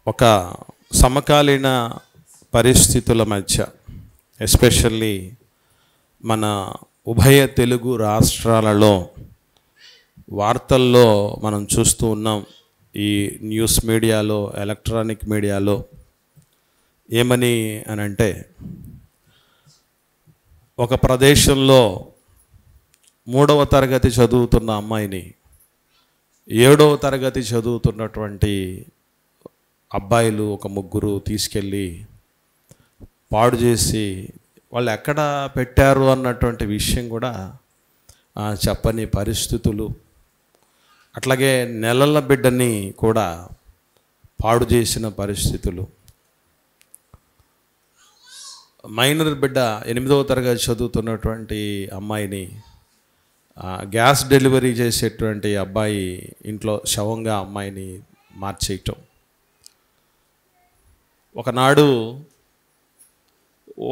ఒక సమకాలీన పరిస్థితుల మధ్య ఎస్పెషల్లీ మన ఉభయ తెలుగు రాష్ట్రాలలో వార్తల్లో మనం చూస్తూ ఉన్నాం. ఈ న్యూస్ మీడియాలో, ఎలక్ట్రానిక్ మీడియాలో ఏమని అనంటే, ఒక ప్రదేశంలో 3వ తరగతి చదువుతున్న అమ్మాయిని 7వ తరగతి చదువుతున్నటువంటి అబ్బాయిలు ఒక ముగ్గురు తీసుకెళ్ళి పాడు చేసి వాళ్ళు ఎక్కడ పెట్టారు అన్నటువంటి విషయం కూడా చెప్పని పరిస్థితులు. అట్లాగే నెలల బిడ్డని కూడా పాడు చేసిన పరిస్థితులు. మైనర్ బిడ్డ 8వ తరగతి చదువుతున్నటువంటి అమ్మాయిని గ్యాస్ డెలివరీ చేసేటువంటి అబ్బాయి ఇంట్లో శవంగా అమ్మాయిని మార్చేయటం. ఒకనాడు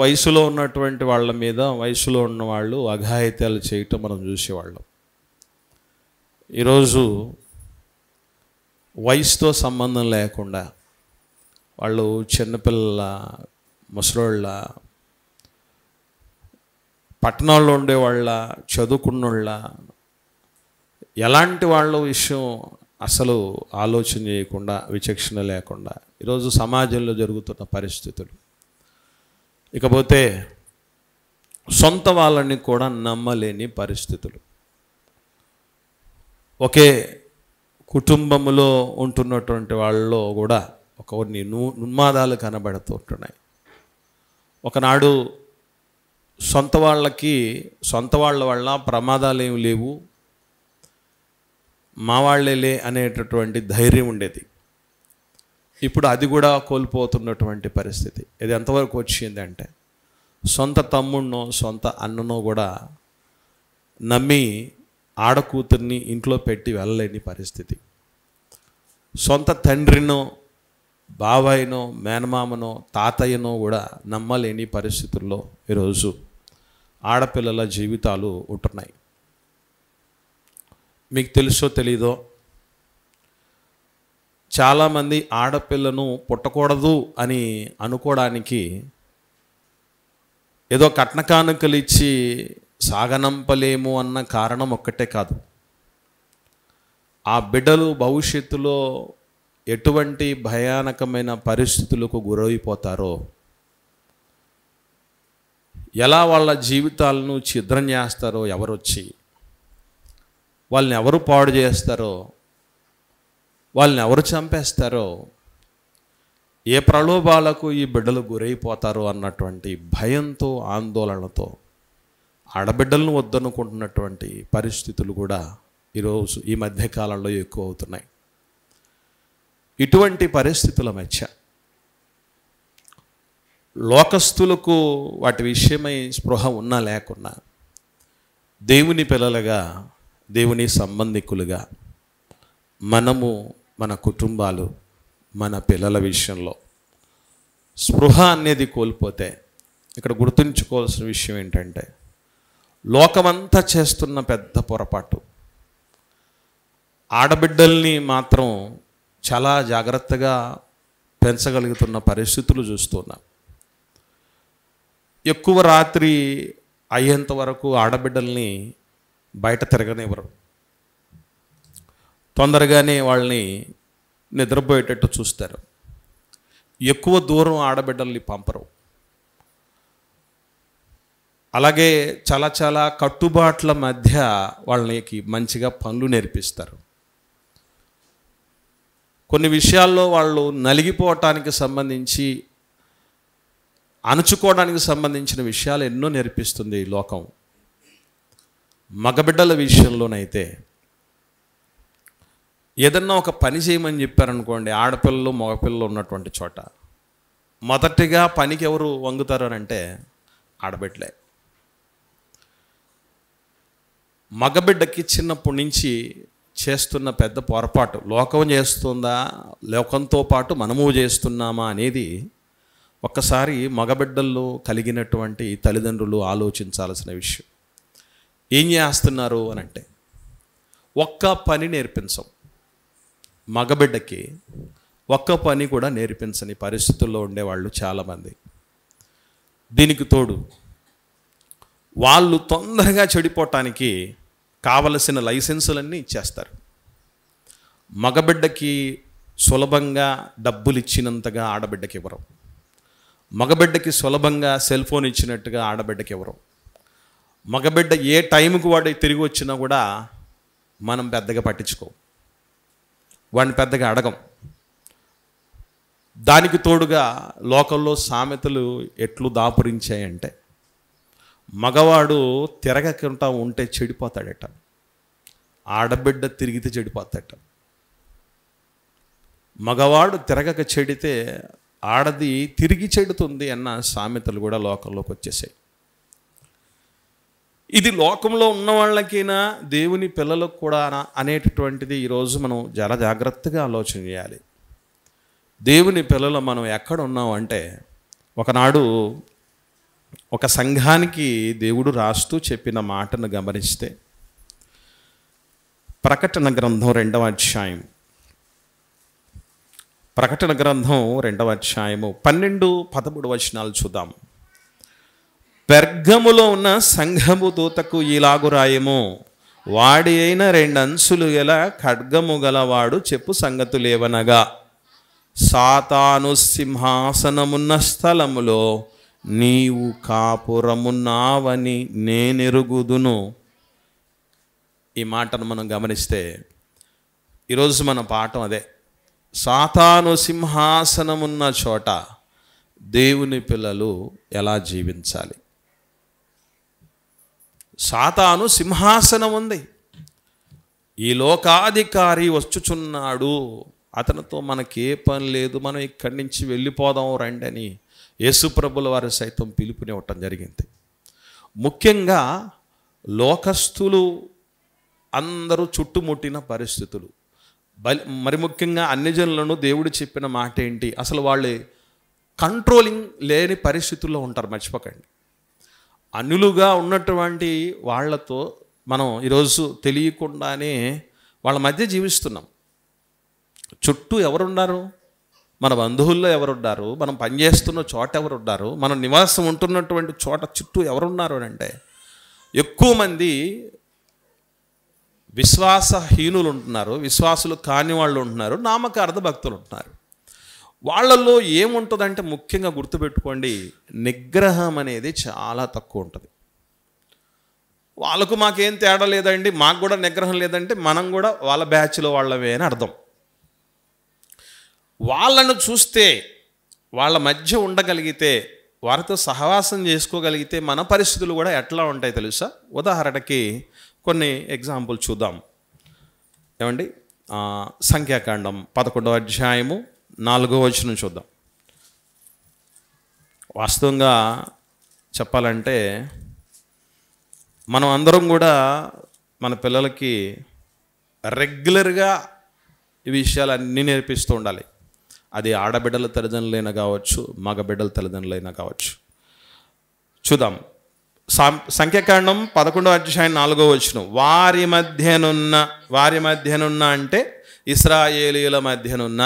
వయసులో ఉన్నటువంటి వాళ్ళ మీద వయసులో ఉన్నవాళ్ళు అఘాయిత్యాలు చేయటం మనం చూసేవాళ్ళం. ఈరోజు వయసుతో సంబంధం లేకుండా వాళ్ళు చిన్నపిల్లల, ముసలోళ్ళ, పట్టణాల్లో ఉండేవాళ్ళ, చదువుకున్నోళ్ళ, ఎలాంటి వాళ్ళ విషయం అసలు ఆలోచన చేయకుండా, విచక్షణ లేకుండా ఈరోజు సమాజంలో జరుగుతున్న పరిస్థితులు. ఇకపోతే సొంత వాళ్ళని కూడా నమ్మలేని పరిస్థితులు. ఒకే కుటుంబంలో ఉంటున్నటువంటి వాళ్ళలో కూడా కొన్ని ఉన్మాదాలు కనబడుతుంటున్నాయి. ఒకనాడు సొంత వాళ్ళ వల్ల ప్రమాదాలు ఏమి లేవు, మా వాళ్ళేలే అనేటటువంటి ధైర్యం ఉండేది. ఇప్పుడు అది కూడా కోల్పోతున్నటువంటి పరిస్థితి. ఇది ఎంతవరకు వచ్చిందంటే, సొంత తమ్ముడినో సొంత అన్ననో కూడా నమ్మి ఆడకూతుర్ని ఇంట్లో పెట్టి వెళ్ళలేని పరిస్థితి. సొంత తండ్రినో, బాబాయినో, మేనమామనో, తాతయ్యనో కూడా నమ్మలేని పరిస్థితుల్లో ఈరోజు ఆడపిల్లల జీవితాలు ఉంటున్నాయి. మీకు తెలుసో తెలీదో, చాలామంది ఆడపిల్లను పుట్టకూడదు అని అనుకోవడానికి ఏదో కట్నకానుకలు ఇచ్చి సాగనంపలేము అన్న కారణం ఒక్కటే కాదు, ఆ బిడ్డలు భవిష్యత్తులో ఎటువంటి భయానకమైన పరిస్థితులకు గురైపోతారో, ఎలా వాళ్ళ జీవితాలను ఛిద్రం చేస్తారో, ఎవరొచ్చి వాళ్ళని ఎవరు పాడు చేస్తారో, వాళ్ళని ఎవరు చంపేస్తారో, ఏ ప్రలోభాలకు ఈ బిడ్డలు గురైపోతారో అన్నటువంటి భయంతో, ఆందోళనతో ఆడబిడ్డలను వద్దనుకుంటున్నటువంటి పరిస్థితులు కూడా ఈరోజు ఈ మధ్యకాలంలో ఎక్కువ అవుతున్నాయి. ఇటువంటి పరిస్థితుల మధ్య లోకస్తులకు వాటి విషయమై స్పృహ ఉన్నా లేకున్నా దేవుని పిల్లలుగా, దేవుని సంబంధికులుగా మనము, మన కుటుంబాలు, మన పిల్లల విషయంలో స్పృహ అనేది కోల్పోతే, ఇక్కడ గుర్తుంచుకోవాల్సిన విషయం ఏంటంటే, లోకమంతా చేస్తున్న పెద్ద పొరపాటు, ఆడబిడ్డల్ని మాత్రం చాలా జాగ్రత్తగా పెంచగలుగుతున్న పరిస్థితులు చూస్తున్నాం. ఎక్కువ రాత్రి అయ్యేంత వరకు ఆడబిడ్డల్ని బయట తిరగనివ్వరు. తొందరగానే వాళ్ళని నిద్రపోయేటట్టు చూస్తారు. ఎక్కువ దూరం ఆడబిడ్డల్ని పంపరు. అలాగే చాలా చాలా కట్టుబాట్ల మధ్య వాళ్ళకి మంచిగా పనులు నేర్పిస్తారు. కొన్ని విషయాల్లో వాళ్ళు నలిగిపోవటానికి సంబంధించి, అణుచుకోవడానికి సంబంధించిన విషయాలు ఎన్నో నేర్పిస్తుంది ఈ లోకం. మగబిడ్డల విషయంలోనైతే ఏదన్నా ఒక పని చేయమని చెప్పారనుకోండి, ఆడపిల్లలు మగపిల్లలు ఉన్నటువంటి చోట మొదటిగా పనికి ఎవరు వంగుతారు అని అంటే ఆడబిడ్డలే. మగబిడ్డకి చిన్నప్పటి నుంచి చేస్తున్న పెద్ద పొరపాటు, లోకం చేస్తుందా, లోకంతో పాటు మనము చేస్తున్నామా అనేది ఒక్కసారి మగబిడ్డల్లో కలిగినటువంటి తల్లిదండ్రులు ఆలోచించాల్సిన విషయం. ఏం చేస్తున్నారు అని అంటే, ఒక్క పని నేర్పించం. మగబిడ్డకి ఒక్క పని కూడా నేర్పించని పరిస్థితుల్లో ఉండేవాళ్ళు చాలామంది. దీనికి తోడు వాళ్ళు తొందరగా చెడిపోవటానికి కావలసిన లైసెన్సులన్నీ ఇచ్చేస్తారు. మగబిడ్డకి సులభంగా డబ్బులు ఇచ్చినంతగా ఆడబిడ్డకి ఇవ్వరు. మగబిడ్డకి సులభంగా సెల్ ఫోన్ ఇచ్చినట్టుగా ఆడబిడ్డకి ఇవ్వరు. మగబిడ్డ ఏ టైంకి వాడు తిరిగి వచ్చినా కూడా మనం పెద్దగా పట్టించుకోం, వాడిని పెద్దగా అడగం. దానికి తోడుగా లోకంలో సామెతలు ఎట్లు దాపురించాయంటే, మగవాడు తిరగకుండా ఉంటే చెడిపోతాడట, ఆడబిడ్డ తిరిగితే చెడిపోతాడట. మగవాడు తిరగక చెడితే ఆడది తిరిగి చెడుతుంది అన్న సామెతలు కూడా లోకంలోకి వచ్చేసాయి. ఇది లోకంలో ఉన్న వాళ్ళకైనా దేవుని పిల్లలకు కూడా అనేటటువంటిది ఈరోజు మనం చాలా జాగ్రత్తగా ఆలోచన చేయాలి. దేవుని పిల్లలు మనం ఎక్కడ ఉన్నాం అంటే, ఒకనాడు ఒక సంఘానికి దేవుడు రాస్తూ చెప్పిన మాటను గమనిస్తే, ప్రకటన గ్రంథం 2వ అధ్యాయం, ప్రకటన గ్రంథం 2వ అధ్యాయము 12-13 వచనాలు చూద్దాం. పెర్గములో ఉన్న సంఘము దూతకు ఇలాగు రాయము, వాడి అయిన 2 అంచులు గల ఖడ్గము గలవాడు చెప్పు సంగతులేవనగా, సాతాను సింహాసనమున్న స్థలములో నీవు కాపురమున్నావని నేనెరుగుదును. ఈ మాటను మనం గమనిస్తే ఈరోజు మన పాఠం అదే. సాతాను సింహాసనమున్న చోట దేవుని పిల్లలు ఎలా జీవించాలి. సాతాను సింహాసనం ఉంది, ఈ లోకాధికారి వచ్చుచున్నాడు, అతనితో మనకే పని లేదు, మనం ఇక్కడి నుంచి వెళ్ళిపోదాం రండి అని యేసుప్రభుల వారు సైతం పిలుపునివ్వటం జరిగింది. ముఖ్యంగా లోకస్తులు అందరూ చుట్టుముట్టిన పరిస్థితులు, మరి ముఖ్యంగా అన్ని జనులను దేవుడు చెప్పిన మాట ఏంటి, అసలు వాళ్ళు కంట్రోలింగ్ లేని పరిస్థితుల్లో ఉంటారు. మర్చిపోకండి, అన్యులుగా ఉన్నటువంటి వాళ్ళతో మనం ఈరోజు తెలియకుండానే వాళ్ళ మధ్య జీవిస్తున్నాం. చుట్టూ ఎవరున్నారు? మన బంధువుల్లో ఎవరున్నారు? మనం పనిచేస్తున్న చోట ఎవరున్నారు? మనం నివాసం ఉంటున్నటువంటి చోట చుట్టూ ఎవరున్నారు అని అంటే, ఎక్కువ మంది విశ్వాసహీనులు ఉంటున్నారు, విశ్వాసులు కాని వాళ్ళు ఉంటున్నారు, నామకార్థ భక్తులు ఉంటున్నారు. వాళ్ళల్లో ఏముంటుందంటే ముఖ్యంగా గుర్తుపెట్టుకోండి, నిగ్రహం అనేది చాలా తక్కువ ఉంటుంది. వాళ్ళకు మాకేం తేడా లేదండి, మాకు కూడా నిగ్రహం లేదంటే మనం కూడా వాళ్ళ బ్యాచ్లో వాళ్ళవే అని అర్థం. వాళ్ళను చూస్తే, వాళ్ళ మధ్య ఉండగలిగితే, వారితో సహవాసం చేసుకోగలిగితే మన పరిస్థితులు కూడా ఎట్లా ఉంటాయి తెలుసా? ఉదాహరణకి కొన్ని ఎగ్జాంపుల్ చూద్దాం. ఏమండి, సంఖ్యాకాండం 11వ అధ్యాయము 4వ వచనం చూద్దాం. వాస్తవంగా చెప్పాలంటే మనం అందరం కూడా మన పిల్లలకి రెగ్యులర్గా ఈ విషయాలన్నీ నేర్పిస్తూ ఉండాలి. అది ఆడబిడ్డల తల్లిదండ్రులైనా కావచ్చు, మగబిడ్డల తల్లిదండ్రులైనా కావచ్చు. చూద్దాం, సంఖ్యాకాండం 11వ అధ్యాయం 4వ వచనం. వారి మధ్యనున్న అంటే ఇశ్రాయేలీయుల మధ్యనున్న,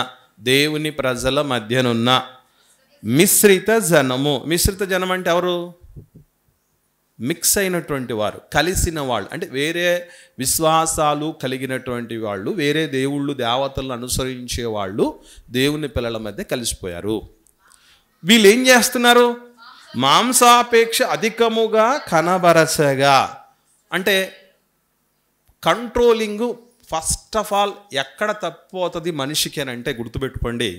దేవుని ప్రజల మధ్యనున్న మిశ్రిత జనము. మిశ్రిత జనం అంటే ఎవరు? మిక్స్ అయినటువంటి వారు, కలిసిన వాళ్ళు, అంటే వేరే విశ్వాసాలు కలిగినటువంటి వాళ్ళు, వేరే దేవుళ్ళు దేవతలను అనుసరించే వాళ్ళు దేవుని పిల్లల మధ్య కలిసిపోయారు. వీళ్ళు ఏం చేస్తున్నారు? మాంసాపేక్ష అధికముగా కనబరచగా, అంటే కంట్రోలింగు. ఫస్ట్ ఆఫ్ ఆల్ ఎక్కడ తప్పిపోతుంది మనిషికి అని అంటే గుర్తుపెట్టుకోండి,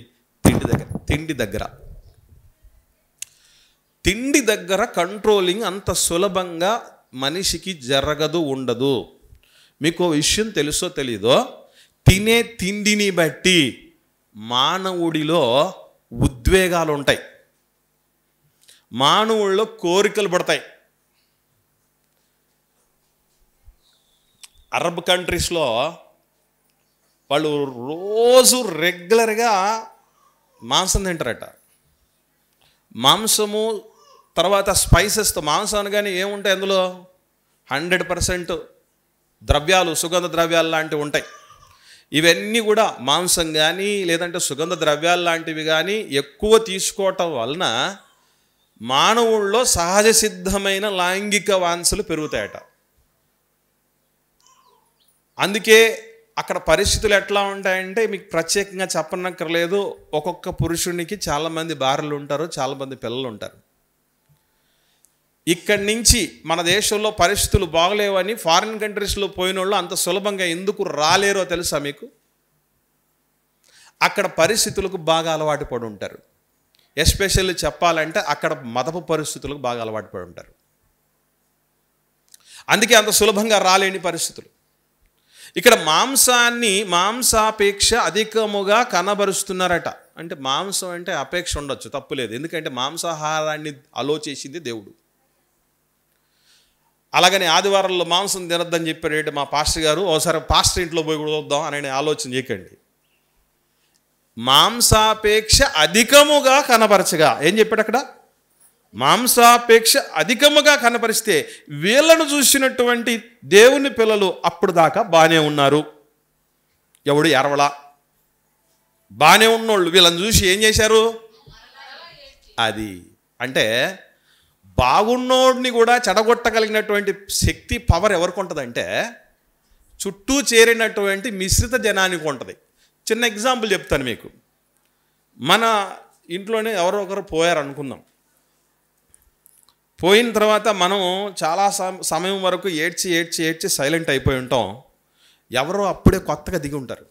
తిండి దగ్గర కంట్రోలింగ్ అంత సులభంగా మనిషికి జరగదు, ఉండదు. మీకు విషయం తెలుసో తెలీదో, తినే తిండిని బట్టి మానవుడిలో ఉద్వేగాలు ఉంటాయి, మానవుల్లో కోరికలు పడతాయి. అరబ్ కంట్రీస్లో వాళ్ళు రోజు రెగ్యులర్గా మాంసం తింటారట. మాంసము తర్వాత స్పైసెస్తో, మాంసం అనగానే ఏముంటాయి అందులో? 100% ద్రవ్యాలు, సుగంధ ద్రవ్యాలు లాంటివి ఉంటాయి. ఇవన్నీ కూడా మాంసం కానీ లేదంటే సుగంధ ద్రవ్యాలు లాంటివి కానీ ఎక్కువ తీసుకోవటం వలన మానవుల్లో సహజ సిద్ధమైన లైంగిక వాంఛలు పెరుగుతాయట. అందుకే అక్కడ పరిస్థితులు ఎట్లా ఉంటాయంటే మీకు ప్రత్యేకంగా చెప్పనక్కర్లేదు. ఒక్కొక్క పురుషునికి చాలామంది భార్యలు ఉంటారు, చాలామంది పిల్లలు ఉంటారు. ఇక్కడి నుంచి మన దేశంలో పరిస్థితులు బాగలేవని ఫారిన్ కంట్రీస్లో పోయిన వాళ్ళు అంత సులభంగా ఎందుకు రాలేరో తెలుసా మీకు? అక్కడ పరిస్థితులకు బాగా అలవాటు పడి ఉంటారు. ఎస్పెషల్లీ చెప్పాలంటే అక్కడ మతపు పరిస్థితులకు బాగా అలవాటు పడి ఉంటారు. అందుకే అంత సులభంగా రాలేని పరిస్థితులు. ఇక్కడ మాంసాపేక్ష అధికముగా కనబరుస్తున్నారట. అంటే మాంసం అంటే అపేక్ష ఉండొచ్చు, తప్పులేదు. ఎందుకంటే మాంసాహారాన్ని ఆలోచించింది దేవుడు. అలాగని ఆదివారంలో మాంసం తినద్దని చెప్పాడు మా పాస్టర్ గారు, ఒకసారి పాస్టర్ ఇంట్లో పోయి కూడా వద్దాం అని ఆలోచన చేయకండి. మాంసాపేక్ష అధికముగా కనపరచగా ఏం చెప్పాడు అక్కడ? మాంసాపేక్ష అధికముగా కనపరిస్తే వీళ్ళను చూసినటువంటి దేవుని పిల్లలు అప్పుడు దాకా బాగానే ఉన్నారు, ఎవడు ఎరవలా, బాగానే ఉన్నోళ్ళు వీళ్ళని చూసి ఏం చేశారు? అది అంటే బాగున్నోడిని కూడా చెడగొట్టగలిగినటువంటి శక్తి, పవర్ ఎవరికి ఉంటుందంటే చుట్టూ చేరినటువంటి మిశ్రిత జనానికి ఉంటుంది. చిన్న ఎగ్జాంపుల్ చెప్తాను మీకు. మన ఇంట్లోనే ఎవరో ఒకరు పోయారు అనుకుందాం. పోయిన తర్వాత మనం చాలా సమయం వరకు ఏడ్చి సైలెంట్ అయిపోయి ఉంటాం. ఎవరో అప్పుడే కొత్తగా దిగి ఉంటారు,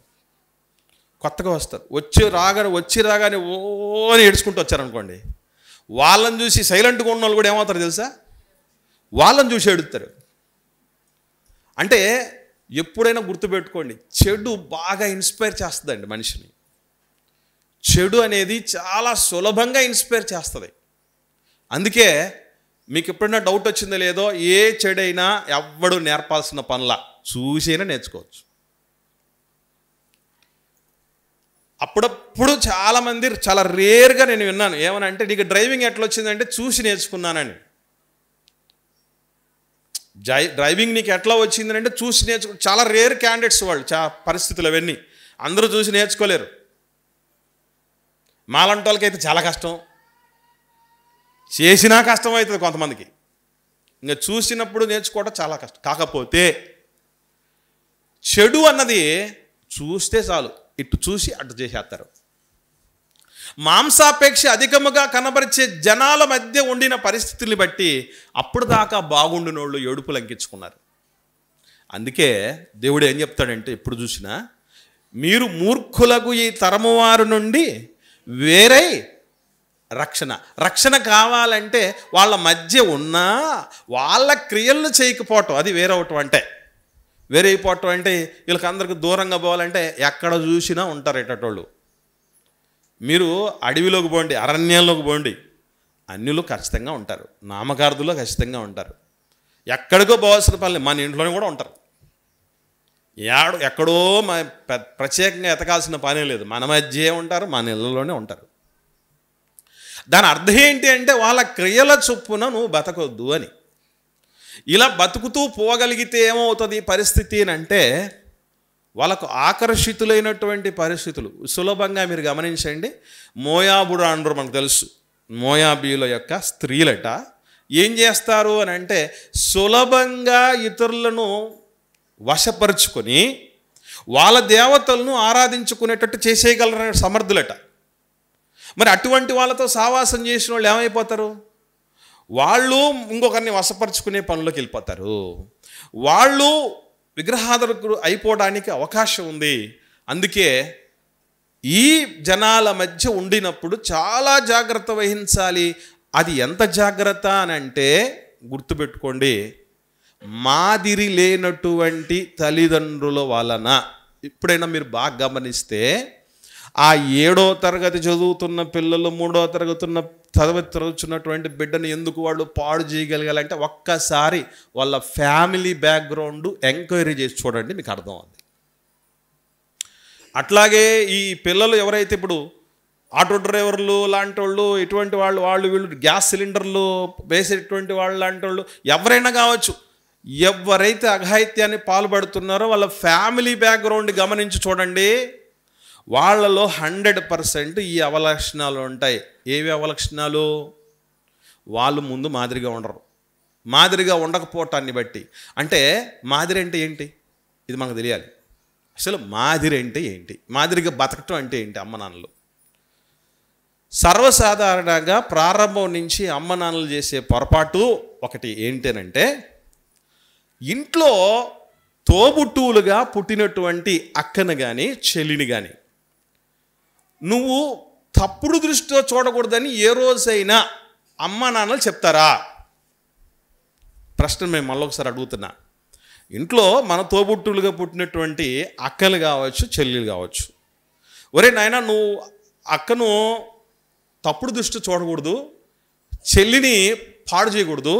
కొత్తగా వస్తారు. వచ్చి రాగానే ఓ అని ఏడ్చుకుంటూ వచ్చారనుకోండి, వాళ్ళని చూసి సైలెంట్గా ఉన్న వాళ్ళు కూడా ఏమవుతారు తెలుసా? వాళ్ళని చూసి ఏడుస్తారు. అంటే ఎప్పుడైనా గుర్తుపెట్టుకోండి, చెడు బాగా ఇన్స్పైర్ చేస్తుందండి మనిషిని. చెడు అనేది చాలా సులభంగా ఇన్స్పైర్ చేస్తుంది. అందుకే మీకు ఎప్పుడైనా డౌట్ వచ్చిందో లేదో, ఏ చెడైనా ఎవ్వడు నేర్పాల్సిన పనులా చూసైనా నేర్చుకోవచ్చు. అప్పుడప్పుడు చాలామంది చాలా రేర్గా నేను విన్నాను ఏమనంటే, నీకు డ్రైవింగ్ ఎట్లా వచ్చిందంటే చూసి నేర్చుకున్నానని. డ్రైవింగ్ నీకు ఎట్లా వచ్చిందంటే చూసి చాలా రేర్ క్యాండిడేట్స్ వాళ్ళు. పరిస్థితులు అవన్నీ అందరూ చూసి నేర్చుకోలేరు. మాలాంటి వాళ్ళకైతే చాలా కష్టం, చేసినా కష్టం అవుతుంది కొంతమందికి. ఇంకా చూసినప్పుడు నేర్చుకోవడం చాలా కష్టం. కాకపోతే చెడు అన్నది చూస్తే చాలు, ఇటు చూసి అటు చేసేస్తారు. మాంసాపేక్ష అధికముగా కనబరిచే జనాల మధ్య ఉండిన పరిస్థితుల్ని బట్టి అప్పుడు దాకా బాగుండినోళ్ళు ఏడుపులు అంకించుకున్నారు. అందుకే దేవుడు ఏం చెప్తాడంటే, ఎప్పుడు చూసినా మీరు మూర్ఖులకు ఈ తరము వారి నుండి వేరై రక్షణ కావాలంటే వాళ్ళ మధ్య ఉన్నా వాళ్ళ క్రియలను చేయకపోవటం, అది వేరవటం. అంటే వేరైపోవటం అంటే వీళ్ళకి అందరికి దూరంగా పోవాలంటే ఎక్కడ చూసినా ఉంటారు ఎటోళ్ళు. మీరు అడవిలోకి పోండి, అరణ్యంలోకి పోండి, అన్యులు ఖచ్చితంగా ఉంటారు, నామకార్థులు ఖచ్చితంగా ఉంటారు. ఎక్కడికో పోవాల్సిన పని, మన ఇంట్లోనే కూడా ఉంటారు. ఎక్కడో ప్రత్యేకంగా ఎతకాల్సిన పనే లేదు, మన మధ్యే ఉంటారు, మన ఇళ్ళలోనే ఉంటారు. దాని అర్థం ఏంటి అంటే వాళ్ళ క్రియల చొప్పున నువ్వు బతకొద్దు అని. ఇలా బతుకుతూ పోగలిగితే ఏమవుతుంది పరిస్థితి అని అంటే, వాళ్ళకు ఆకర్షితులైనటువంటి పరిస్థితులు సులభంగా మీరు గమనించండి. మోయాబుడు అంటారు, మనకు తెలుసు. మోయాబీల యొక్క స్త్రీలట ఏం చేస్తారు అని అంటే, సులభంగా ఇతరులను వశపరుచుకొని వాళ్ళ దేవతలను ఆరాధించుకునేటట్టు చేసేయగలరనే సమర్థులట. మరి అటువంటి వాళ్ళతో సావాసం చేసిన వాళ్ళు ఏమైపోతారు? వాళ్ళు ఇంకొకరిని వశపరుచుకునే పనులకు వెళ్ళిపోతారు. వాళ్ళు విగ్రహాధకులు అయిపోవడానికి అవకాశం ఉంది. అందుకే ఈ జనాల మధ్య ఉండినప్పుడు చాలా జాగ్రత్త వహించాలి. అది ఎంత జాగ్రత్త అని అంటే గుర్తుపెట్టుకోండి, మాదిరి లేనటువంటి తల్లిదండ్రుల వలన. ఎప్పుడైనా మీరు బాగా గమనిస్తే ఆ 7వ తరగతి చదువుతున్న పిల్లలు 3వ తరగతి చదువుతున్నటువంటి బిడ్డను ఎందుకు వాళ్ళు పాడు చేయగలగాలంటే ఒక్కసారి వాళ్ళ ఫ్యామిలీ బ్యాక్గ్రౌండ్ ఎంక్వైరీ చేసి చూడండి, మీకు అర్థం అవుతుంది. అట్లాగే ఈ పిల్లలు ఎవరైతే ఇప్పుడు ఆటో డ్రైవర్లు లాంటి వాళ్ళు, ఇటువంటి వాళ్ళు వీళ్ళు గ్యాస్ సిలిండర్లు వేసేటువంటి వాళ్ళు లాంటి వాళ్ళు ఎవరైనా కావచ్చు, ఎవరైతే అఘాయిత్యాన్ని పాల్పడుతున్నారో వాళ్ళ ఫ్యామిలీ బ్యాక్గ్రౌండ్ గమనించి చూడండి, వాళ్ళలో 100% ఈ అవలక్షణాలు ఉంటాయి. ఏవి అవలక్షణాలు? వాళ్ళు ముందు మాదిరిగా ఉండరు. మాదిరిగా ఉండకపోవటాన్ని బట్టి, అంటే మాదిరి అంటే ఏంటి ఇది మనకు తెలియాలి. అసలు మాదిరి అంటే ఏంటి, మాదిరిగా బతకటం అంటే ఏంటి? అమ్మ నాన్నలు సర్వసాధారణంగా ప్రారంభం నుంచి అమ్మ నాన్నలు చేసే పొరపాటు ఒకటి ఏంటనంటే, ఇంట్లో తోబుట్టువులుగా పుట్టినటువంటి అక్కను కానీ చెల్లిని కానీ నువ్వు తప్పుడు దృష్టితో చూడకూడదని ఏ రోజైనా అమ్మ నాన్నలు చెప్తారా? ప్రశ్న మేము మళ్ళొకసారి అడుగుతున్నా. ఇంట్లో మన తోబుట్టువులుగా పుట్టినటువంటి అక్కలు కావచ్చు, చెల్లెలు కావచ్చు, ఒరే నాయనా నువ్వు అక్కను తప్పుడు దృష్టి చూడకూడదు, చెల్లిని పాడు చేయకూడదు,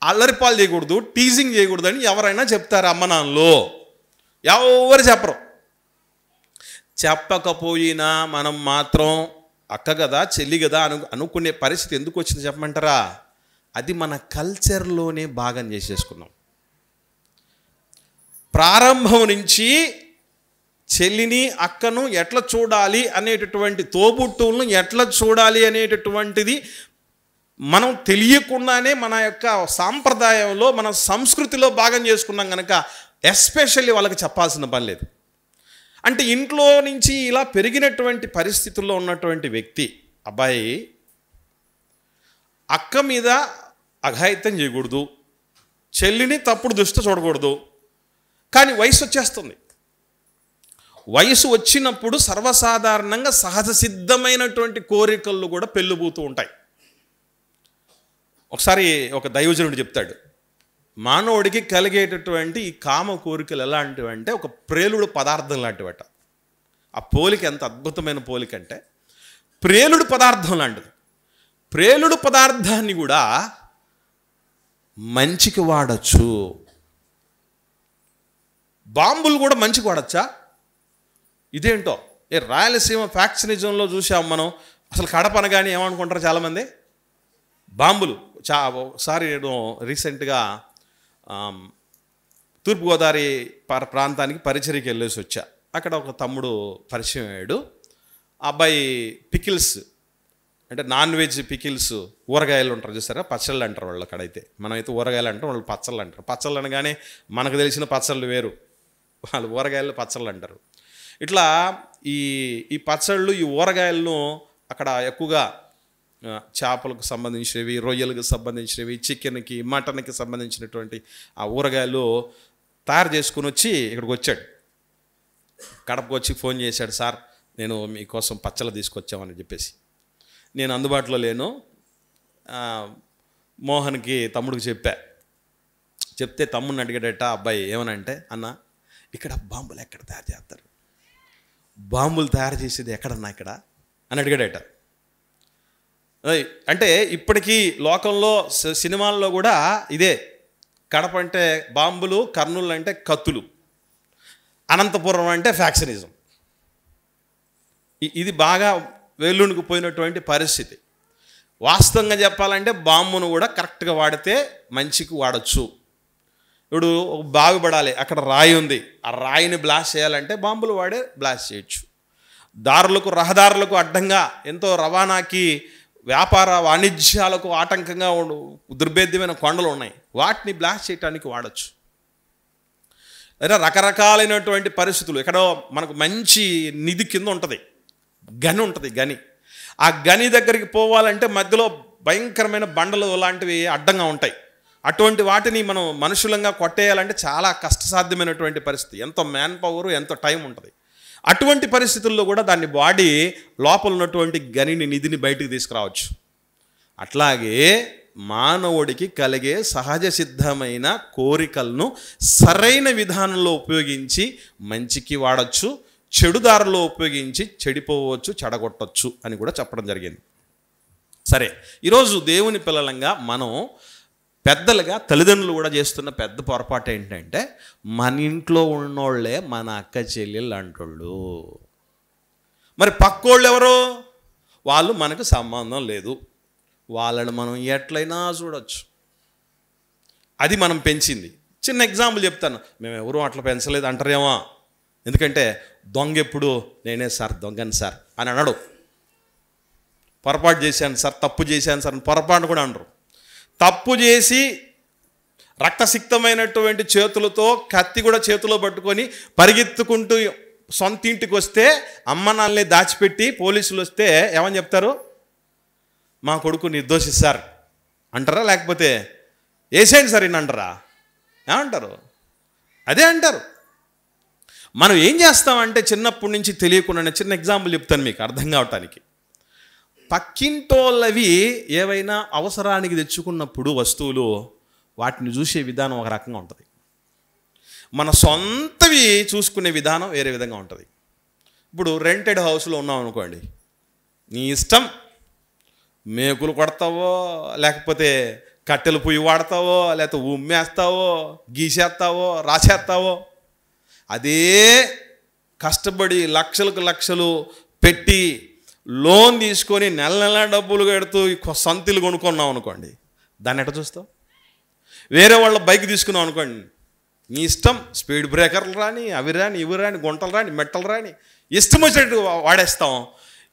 అల్లరిపాలు చేయకూడదు, టీజింగ్ చేయకూడదు అని ఎవరైనా చెప్తారా అమ్మ నాన్నలు? ఎవరు చెప్పరు. చెప్పకపోయినా మనం మాత్రం అక్క కదా చెల్లి కదా అనుకునే పరిస్థితి ఎందుకు వచ్చింది చెప్పమంటారా? అది మన కల్చర్లోనే భాగం చేసేసుకున్నాం. ప్రారంభం నుంచి చెల్లిని అక్కను ఎట్లా చూడాలి అనేటటువంటి, తోబుట్టువులను ఎట్లా చూడాలి అనేటటువంటిది మనం తెలియకుండానే మన యొక్క సాంప్రదాయంలో, మన సంస్కృతిలో భాగం చేసుకున్నాం కనుక ఎస్పెషల్లీ వాళ్ళకి చెప్పాల్సిన పని లేదు. అంటే ఇంట్లో నుంచి ఇలా పెరిగినటువంటి పరిస్థితుల్లో ఉన్నటువంటి వ్యక్తి అబ్బాయి అక్క మీద అఘాయిత్యం చేయకూడదు, చెల్లిని తప్పుడు దృష్టి చూడకూడదు. కానీ వయసు వచ్చేస్తుంది. వయసు వచ్చినప్పుడు సర్వసాధారణంగా సహజ సిద్ధమైనటువంటి కోరికలు కూడా పెళ్ళిపోతూ ఉంటాయి. ఒకసారి ఒక దైవజనుడు చెప్తాడు, మానవుడికి కలిగేటటువంటి ఈ కామ కోరికలు ఎలాంటివంటే ఒక ప్రేలుడు పదార్థం లాంటివట. ఆ పోలిక ఎంత అద్భుతమైన పోలిక అంటే, ప్రేలుడు పదార్థం లాంటిది. ప్రేలుడు పదార్థాన్ని కూడా మంచికి వాడచ్చు. బాంబులు కూడా మంచికి వాడచ్చా? ఇదేంటో రాయలసీమ ఫ్యాక్చనిజంలో చూసాం మనం. అసలు కడప అనగానే ఏమనుకుంటారు చాలామంది? బాంబులు. ఒకసారి నేను రీసెంట్గా తూర్పుగోదావరి ప్రాంతానికి పరిచర్యకి వెళ్ళేసి వచ్చా. అక్కడ ఒక తమ్ముడు పరిచయం అయ్యాడు. అబ్బాయి పికిల్స్ అంటే నాన్ వెజ్ పికిల్స్, ఊరగాయలు ఉంటారు చూసారా, పచ్చళ్ళు అంటారు వాళ్ళు అక్కడైతే. మనమైతే ఊరగాయలు అంటారు, వాళ్ళు పచ్చళ్ళు అంటారు. పచ్చళ్ళు అనగానే మనకు తెలిసిన పచ్చళ్ళు వేరు, వాళ్ళు ఊరగాయలు పచ్చళ్ళు అంటారు. ఇట్లా ఈ పచ్చళ్ళు, ఈ ఊరగాయలను అక్కడ ఎక్కువగా చేపలకు సంబంధించినవి, రొయ్యలకు సంబంధించినవి, చికెన్కి, మటన్కి సంబంధించినటువంటి ఆ ఊరగాయలు తయారు చేసుకుని వచ్చి ఇక్కడికి వచ్చాడు. కడపకు వచ్చి ఫోన్ చేశాడు, సార్ నేను మీకోసం పచ్చళ్ళు తీసుకొచ్చామని చెప్పేసి. నేను అందుబాటులో లేను, మోహన్కి తమ్ముడికి చెప్తే తమ్ముడిని అడిగాడట అబ్బాయి. ఏమనంటే, అన్న ఇక్కడ బాంబులు ఎక్కడ తయారు చేస్తారు, బాంబులు తయారు చేసేది ఎక్కడన్నా ఇక్కడ అని అడిగాడట. అంటే ఇప్పటికీ లోకంలో సినిమాల్లో కూడా ఇదే. కడప అంటే బాంబులు, కర్నూలు అంటే కత్తులు, అనంతపురం అంటే ఫ్యాక్షనిజం. ఇది బాగా వెల్లునికి పోయినటువంటి పరిస్థితి. వాస్తవంగా చెప్పాలంటే బాంబును కూడా కరెక్ట్గా వాడితే మంచికి వాడచ్చు. ఇప్పుడు ఒక బావి పడాలి, అక్కడ రాయి ఉంది, ఆ రాయిని బ్లాస్ట్ చేయాలంటే బాంబులు వాడే బ్లాస్ట్ చేయొచ్చు. దారులకు, రహదారులకు అడ్డంగా ఎంతో రవాణాకి, వ్యాపార వాణిజ్యాలకు ఆటంకంగా దుర్భేద్యమైన కొండలు ఉన్నాయి, వాటిని బ్లాస్ట్ చేయడానికి వాడచ్చు. లేదా రకరకాలైనటువంటి పరిస్థితులు, ఎక్కడో మనకు మంచి నిధి కింద ఉంటుంది, గని ఉంటుంది, గని. ఆ గని దగ్గరికి పోవాలంటే మధ్యలో భయంకరమైన బండలు లాంటివి అడ్డంగా ఉంటాయి. అటువంటి వాటిని మనం మనుషులంగా కొట్టేయాలంటే చాలా కష్టసాధ్యమైనటువంటి పరిస్థితి, ఎంతో మ్యాన్ పవర్, ఎంతో టైం ఉంటుంది. అటువంటి పరిస్థితుల్లో కూడా దాన్ని వాడి లోపల ఉన్నటువంటి గనిని, నిధిని బయటికి తీసుకురావచ్చు. అట్లాగే మానవుడికి కలిగే సహజ సిద్ధమైన కోరికలను సరైన విధానంలో ఉపయోగించి మంచికి వాడచ్చు, చెడుదారులో ఉపయోగించి చెడిపోవచ్చు, చెడగొట్టచ్చు అని కూడా చెప్పడం జరిగింది. సరే, ఈరోజు దేవుని పిల్లలంగా మనం పెద్దలుగా, తల్లిదండ్రులు కూడా చేస్తున్న పెద్ద పొరపాటు ఏంటంటే, మన ఇంట్లో ఉన్నోళ్లే మన అక్క చెల్లెళ్ళు అంటోళ్ళు, మరి పక్కోళ్ళు ఎవరు? వాళ్ళు మనకు సంబంధం లేదు, వాళ్ళని మనం ఎట్లయినా చూడొచ్చు. అది మనం పెంచింది. చిన్న ఎగ్జాంపుల్ చెప్తాను, మేము ఎవరూ అట్లా పెంచలేదు అంటారేమో. ఎందుకంటే దొంగ ఎప్పుడు నేనే సార్ దొంగని సార్ అని అనడు. పొరపాటు చేశాను సార్, తప్పు చేశాను సార్ అని పొరపాటు కూడా అనరు. తప్పు చేసి రక్తసిక్తమైనటువంటి చేతులతో కత్తి కూడా చేతిలో పట్టుకొని పరిగెత్తుకుంటూ సొంత ఇంటికి వస్తే అమ్మ నాన్నని దాచిపెట్టి పోలీసులు వస్తే ఏమని చెప్తారు? మా కొడుకు నిర్దోషి సార్ అంటారా? లేకపోతే వేసేయండి సార్ ఇన్ని అంటారా? ఏమంటారు? అదే అంటారు. మనం ఏం చేస్తామంటే చిన్నప్పటి నుంచి తెలియకుండా, చిన్న ఎగ్జాంపుల్ చెప్తాను మీకు అర్థం కావటానికి. పక్కింటోళ్ళవి ఏవైనా అవసరానికి తెచ్చుకున్నప్పుడు వస్తువులు, వాటిని చూసే విధానం ఒక రకంగా ఉంటుంది. మన సొంతవి చూసుకునే విధానం వేరే విధంగా ఉంటుంది. ఇప్పుడు రెంటెడ్ హౌస్లో ఉన్నాం అనుకోండి, నీ ఇష్టం, మేకులు కొడతావో, లేకపోతే కట్టెలు పొయ్యి వాడతావో, లేకపోతే ఉమ్మేస్తావో, గీసేస్తావో, రాసేస్తావో. అదే కష్టపడి లక్షలకు లక్షలు పెట్టి లోన్ తీసుకొని నెల నెల డబ్బులు కడుతూ సంతిలు కొనుక్కున్నాం అనుకోండి, దాన్ని ఎట్లా చూస్తావు? వేరే వాళ్ళ బైక్ తీసుకున్నాం అనుకోండి, నీ ఇష్టం, స్పీడ్ బ్రేకర్లు రాని, అవి రాని, ఇవి రాని, గుంటలు రాని, మెట్టలు రాని, ఇష్టం వచ్చినట్టు వాడేస్తాం.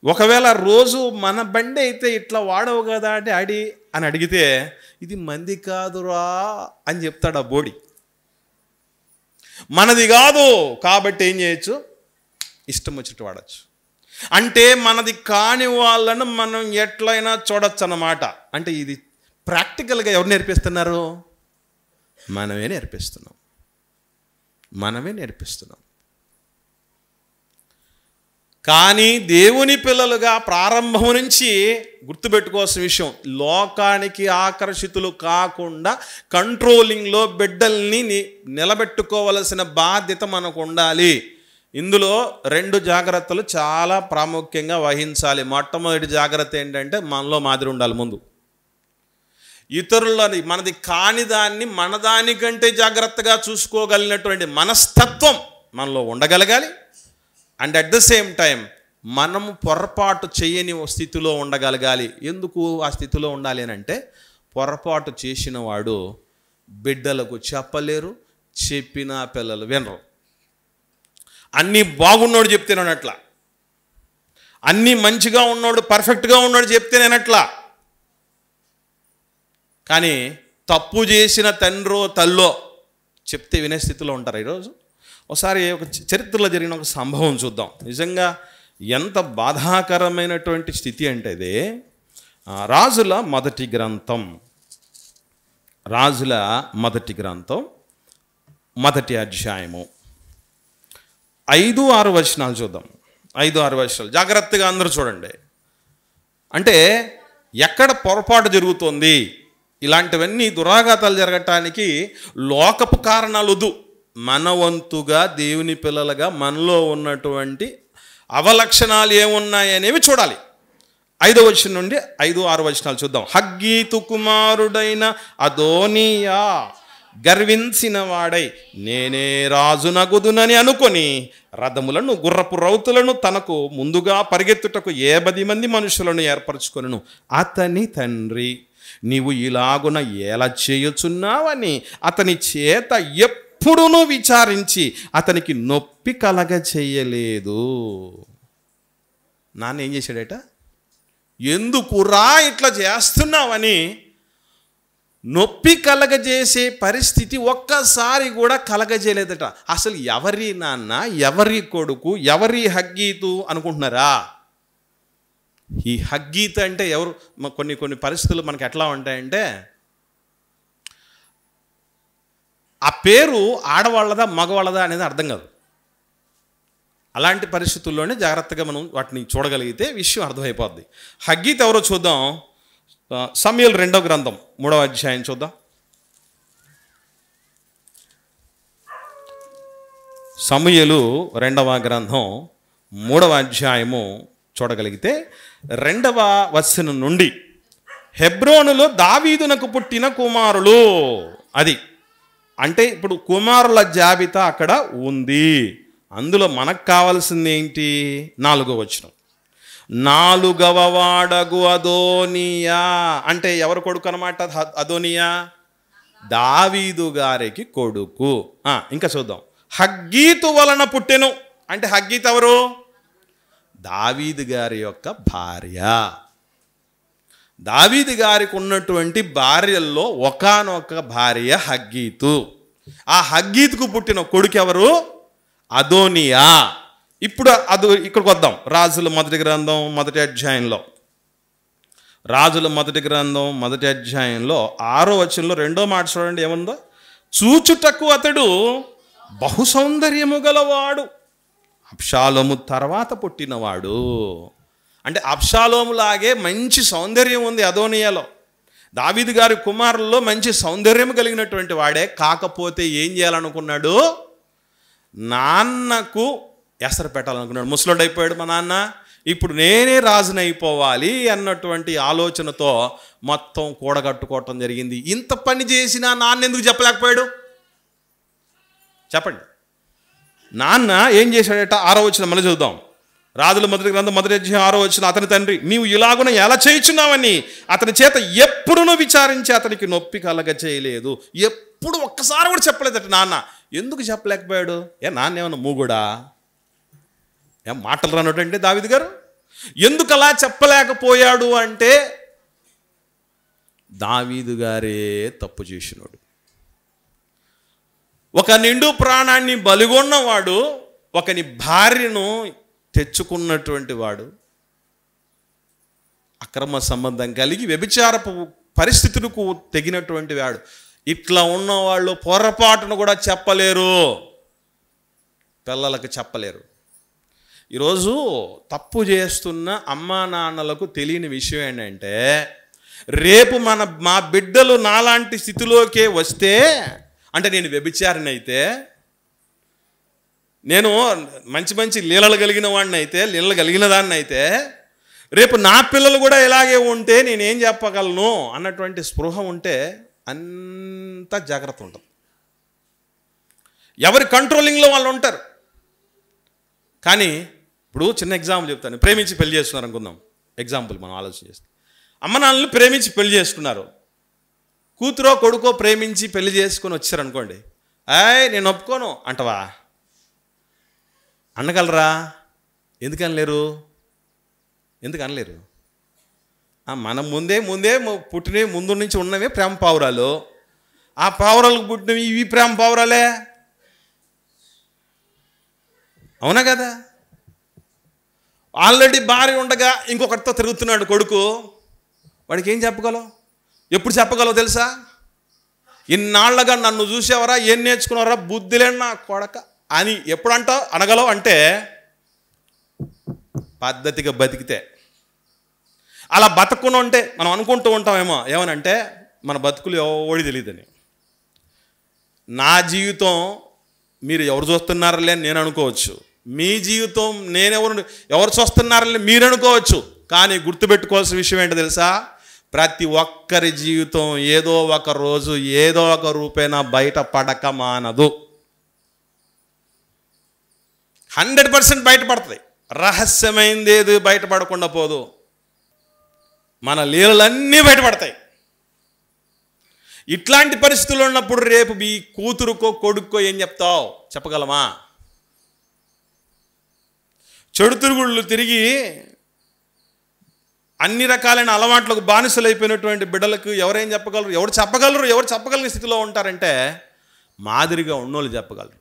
ఒకవేళ రోజు మన బండి అయితే ఇట్లా వాడవు కదా డాడీ అని అడిగితే, ఇది మంది కాదురా అని చెప్తాడు ఆ బోడి. మనది కాదు కాబట్టి ఏం చేయొచ్చు? ఇష్టం వచ్చినట్టు వాడచ్చు. అంటే మనది కాని వాళ్ళను మనం ఎట్లయినా చూడొచ్చు అన్నమాట. అంటే ఇది ప్రాక్టికల్గా ఎవరు నేర్పిస్తున్నారు? మనమే నేర్పిస్తున్నాం. కానీ దేవుని పిల్లలుగా ప్రారంభం నుంచి గుర్తుపెట్టుకోవాల్సిన విషయం, లోకానికి ఆకర్షితులు కాకుండా కంట్రోలింగ్లో బిడ్డల్ని నిలబెట్టుకోవలసిన బాధ్యత మనకు ఉండాలి. ఇందులో 2 జాగ్రత్తలు చాలా ప్రాముఖ్యంగా వహించాలి. మొట్టమొదటి జాగ్రత్త ఏంటంటే, మనలో మాదిరి ఉండాలి. ముందు ఇతరులని, మనది కాని దాన్ని మన దానికంటే జాగ్రత్తగా చూసుకోగలిగినటువంటి మనస్తత్వం మనలో ఉండగలగాలి. And at the same time మనము పొరపాటు చేయని స్థితిలో ఉండగలగాలి. ఎందుకు ఆ స్థితిలో ఉండాలి అని అంటే, పొరపాటు చేసిన వాడు బిడ్డలకు చెప్పలేరు, చెప్పిన పిల్లలు వినరు. అన్నీ బాగున్నోడు చెప్తేనేనట్లా, అన్నీ మంచిగా ఉన్నోడు, పర్ఫెక్ట్గా ఉన్నోడు చెప్తేనేనట్లా. కానీ తప్పు చేసిన తండ్రో తల్లో చెప్తే వినే స్థితిలో ఉంటారు ఈరోజు. ఒకసారి ఒక చరిత్రలో జరిగిన ఒక సంభవం చూద్దాం. నిజంగా ఎంత బాధాకరమైనటువంటి స్థితి అంటే ఇది. రాజుల మొదటి గ్రంథం మొదటి అధ్యాయము 5-6 వచనాలు చూద్దాం. 5-6 వచనాలు జాగ్రత్తగా అందరూ చూడండి. అంటే ఎక్కడ పొరపాటు జరుగుతుంది, ఇలాంటివన్నీ దురాఘాతాలు జరగటానికి లోకపు కారణాలు వద్దు. మన వంతుగా దేవుని పిల్లలుగా మనలో ఉన్నటువంటి అవలక్షణాలు ఏమున్నాయనేవి చూడాలి. 5వ వచనం నుండి 5-6 వచనాలు చూద్దాం. హగ్గీతు కుమారుడైన అదోనియా గర్వించిన వాడై నేనే రాజునగుదునని అనుకొని రథములను, గుర్రపు రౌతులను తనకు ముందుగా పరిగెత్తుటకు 80 మంది మనుషులను ఏర్పరచుకొనెను. అతని తండ్రి, నీవు ఇలాగున ఎలా చేయుచున్నావని అతని చేత ఎప్పుడునూ విచారించి అతనికి నొప్పి కలగ చేయలేదు. నాన్న ఏం చేశాడట? ఎందుకురా ఇట్లా చేస్తున్నావని నొప్పి కలగజేసే పరిస్థితి ఒక్కసారి కూడా కలగజేయలేదట. అసలు ఎవరి నాన్న, ఎవరి కొడుకు, ఎవరి హగ్గీతు అనుకుంటున్నారా? ఈ హగ్గీతు అంటే ఎవరు? కొన్ని పరిస్థితులు మనకి ఎట్లా ఉంటాయంటే, ఆ పేరు ఆడవాళ్ళదా మగవాళ్ళదా అనేది అర్థం కాదు. అలాంటి పరిస్థితుల్లోనే జాగ్రత్తగా మనం వాటిని చూడగలిగితే విషయం అర్థమైపోద్ది. హగ్గీతు ఎవరో చూద్దాం. సమూయేలు 2వ గ్రంథం 3వ అధ్యాయం చూద్దాం. సమూయేలు 2వ గ్రంథం 3వ అధ్యాయము చూడగలిగితే 2వ వచనం నుండి, హెబ్రోనులో దావీదునకు పుట్టిన కుమారులు, అది అంటే ఇప్పుడు కుమారుల జాబితా అక్కడ ఉంది. అందులో మనకు కావాల్సింది ఏంటి? 4వ వచనం, 4వ వాడగు అదోనియా. అంటే ఎవరు కొడుకు అన్నమాట అదోనియా? దావీదు గారికి కొడుకు. ఇంకా చూద్దాం. హగ్గీతు వలన పుట్టెను అంటే హగ్గీతు ఎవరు? దావీదు గారి యొక్క భార్య. దావీదు గారికి ఉన్నటువంటి భార్యల్లో ఒకానొక భార్య హగ్గీతు. ఆ హగ్గీతుకు పుట్టిన కొడుకు ఎవరు? అదోనియా. ఇప్పుడు ఇక్కడికి వద్దాం. రాజుల మొదటి గ్రంథం మొదటి అధ్యాయంలో, రాజుల మొదటి గ్రంథం మొదటి అధ్యాయంలో 6వ వచనంలో 2వ మాట చూడండి ఏముందో. చూచుటకు అతడు బహు సౌందర్యము గలవాడు, అబ్షాలోము తర్వాత పుట్టినవాడు. అంటే అబ్షాలోములాగే మంచి సౌందర్యం ఉంది అదోనియాలో. దావీదు గారి కుమారుల్లో మంచి సౌందర్యం కలిగినటువంటి వాడే. కాకపోతే ఏం చేయాలనుకున్నాడు? నాన్నకు ఎసరు పెట్టాలనుకున్నాడు. ముసలోడు అయిపోయాడు మా నాన్న, ఇప్పుడు నేనే రాజునైపోవాలి అన్నటువంటి ఆలోచనతో మొత్తం కూడగట్టుకోవటం జరిగింది. ఇంత పని చేసినా నాన్న ఎందుకు చెప్పలేకపోయాడు? చెప్పండి. నాన్న ఏం చేశాడట? 6వ వచనం మళ్ళీ చూద్దాం. రాజుల మొదటి గ్రంథం మొదటి అధ్యాయం 6వ వచనం. అతని తండ్రి నీవు ఇలాగున ఎలా చేయుచున్నావని అతని చేత ఎప్పుడునూ విచారించి అతనికి నొప్పి కలగ చేయలేదు. ఎప్పుడు ఒక్కసారి కూడా చెప్పలేదట నాన్న. ఎందుకు చెప్పలేకపోయాడు? నాన్న ఏమన్నా మూగుడా? మాటలు రానటంటే దావీదు గారు ఎందుకు అలా చెప్పలేకపోయాడు అంటే దావీదు గారే తప్పు చేసినాడు. ఒక నిండు ప్రాణాన్ని బలిగొన్నవాడు, ఒకని భార్యను తెచ్చుకున్నటువంటి వాడు, అక్రమ సంబంధం కలిగి వ్యభిచారపు పరిస్థితులకు తెగినటువంటి వాడు. ఇట్లా ఉన్నవాళ్ళు పొరపాటును కూడా చెప్పలేరు, పిల్లలకు చెప్పలేరు. ఈరోజు తప్పు చేస్తున్న అమ్మా నాన్నలకు తెలియని విషయం ఏంటంటే, రేపు మా బిడ్డలు నాలాంటి స్థితిలోకే వస్తే, అంటే నేను వ్యభిచారిని అయితే, నేను మంచి లీలలు కలిగిన వాడిని అయితే, లీలలు కలిగిన దాన్ని అయితే, రేపు నా పిల్లలు కూడా ఇలాగే ఉంటే నేనేం చెప్పగలను అన్నటువంటి స్పృహ ఉంటే అంత జాగ్రత్త ఉంటుంది. ఎవరి కంట్రోలింగ్లో వాళ్ళు ఉంటారు. కానీ ఇప్పుడు చిన్న ఎగ్జాంపుల్ చెప్తాను. ప్రేమించి పెళ్లి చేసుకున్నారు అనుకుందాం. ఎగ్జాంపుల్ మనం ఆలోచన చేస్తాం. అమ్మ నాన్నలు ప్రేమించి పెళ్లి చేసుకున్నారు. కూతురో కొడుకో ప్రేమించి పెళ్లి చేసుకొని వచ్చారనుకోండి. నేను ఒప్పుకోను అంటవా? అనగలరా? ఎందుకు అనలేరు? మనం ముందే పుట్టినవి, ముందు నుంచి ఉన్నవే ప్రేమ పావురాలు. ఆ పావురాలకు పుట్టినవి ఇవి ప్రేమ పావురాలే, అవునా కదా? ఆల్రెడీ భార్య ఉండగా ఇంకొకరితో తిరుగుతున్నాడు కొడుకు. వాడికి ఏం చెప్పగలవు? ఎప్పుడు చెప్పగలవు తెలుసా? ఇన్నాళ్ళగా నన్ను చూసేవరా, ఏం నేర్చుకున్నారా, బుద్ధిలేని నా కొడక అని ఎప్పుడు అనగలవు? అంటే పద్ధతిగా బతికితే. అలా బతకుండా ఉంటే మనం అనుకుంటూ ఉంటామేమో ఏమనంటే మన బతుకులు ఎవడి తెలియదని. నా జీవితం మీరు ఎవరు చూస్తున్నారలే అని నేను అనుకోవచ్చు, మీ జీవితం ఎవరు చూస్తున్నారని మీరు అనుకోవచ్చు. కానీ గుర్తుపెట్టుకోవాల్సిన విషయం ఏంటో తెలుసా? ప్రతి ఒక్కరి జీవితం ఏదో ఒక రోజు ఏదో ఒక రూపేణా బయట పడక మానదు. 100% బయటపడుతుంది. రహస్యమైంది ఏది బయటపడకుండా పోదు. మన లీలలన్నీ బయటపడతాయి. ఇట్లాంటి పరిస్థితులు ఉన్నప్పుడు రేపు మీ కూతురుకో కొడుక్కో ఏం చెప్తావు? చెప్పగలమా? చెడు తిరుగుళ్ళు తిరిగి అన్ని రకాలైన అలవాట్లకు బానిసలైపోయినటువంటి బిడ్డలకు ఎవరేం చెప్పగలరు? ఎవరు చెప్పగలిగిన స్థితిలో ఉంటారంటే మాదిరిగా ఉన్నోళ్ళు చెప్పగలరు.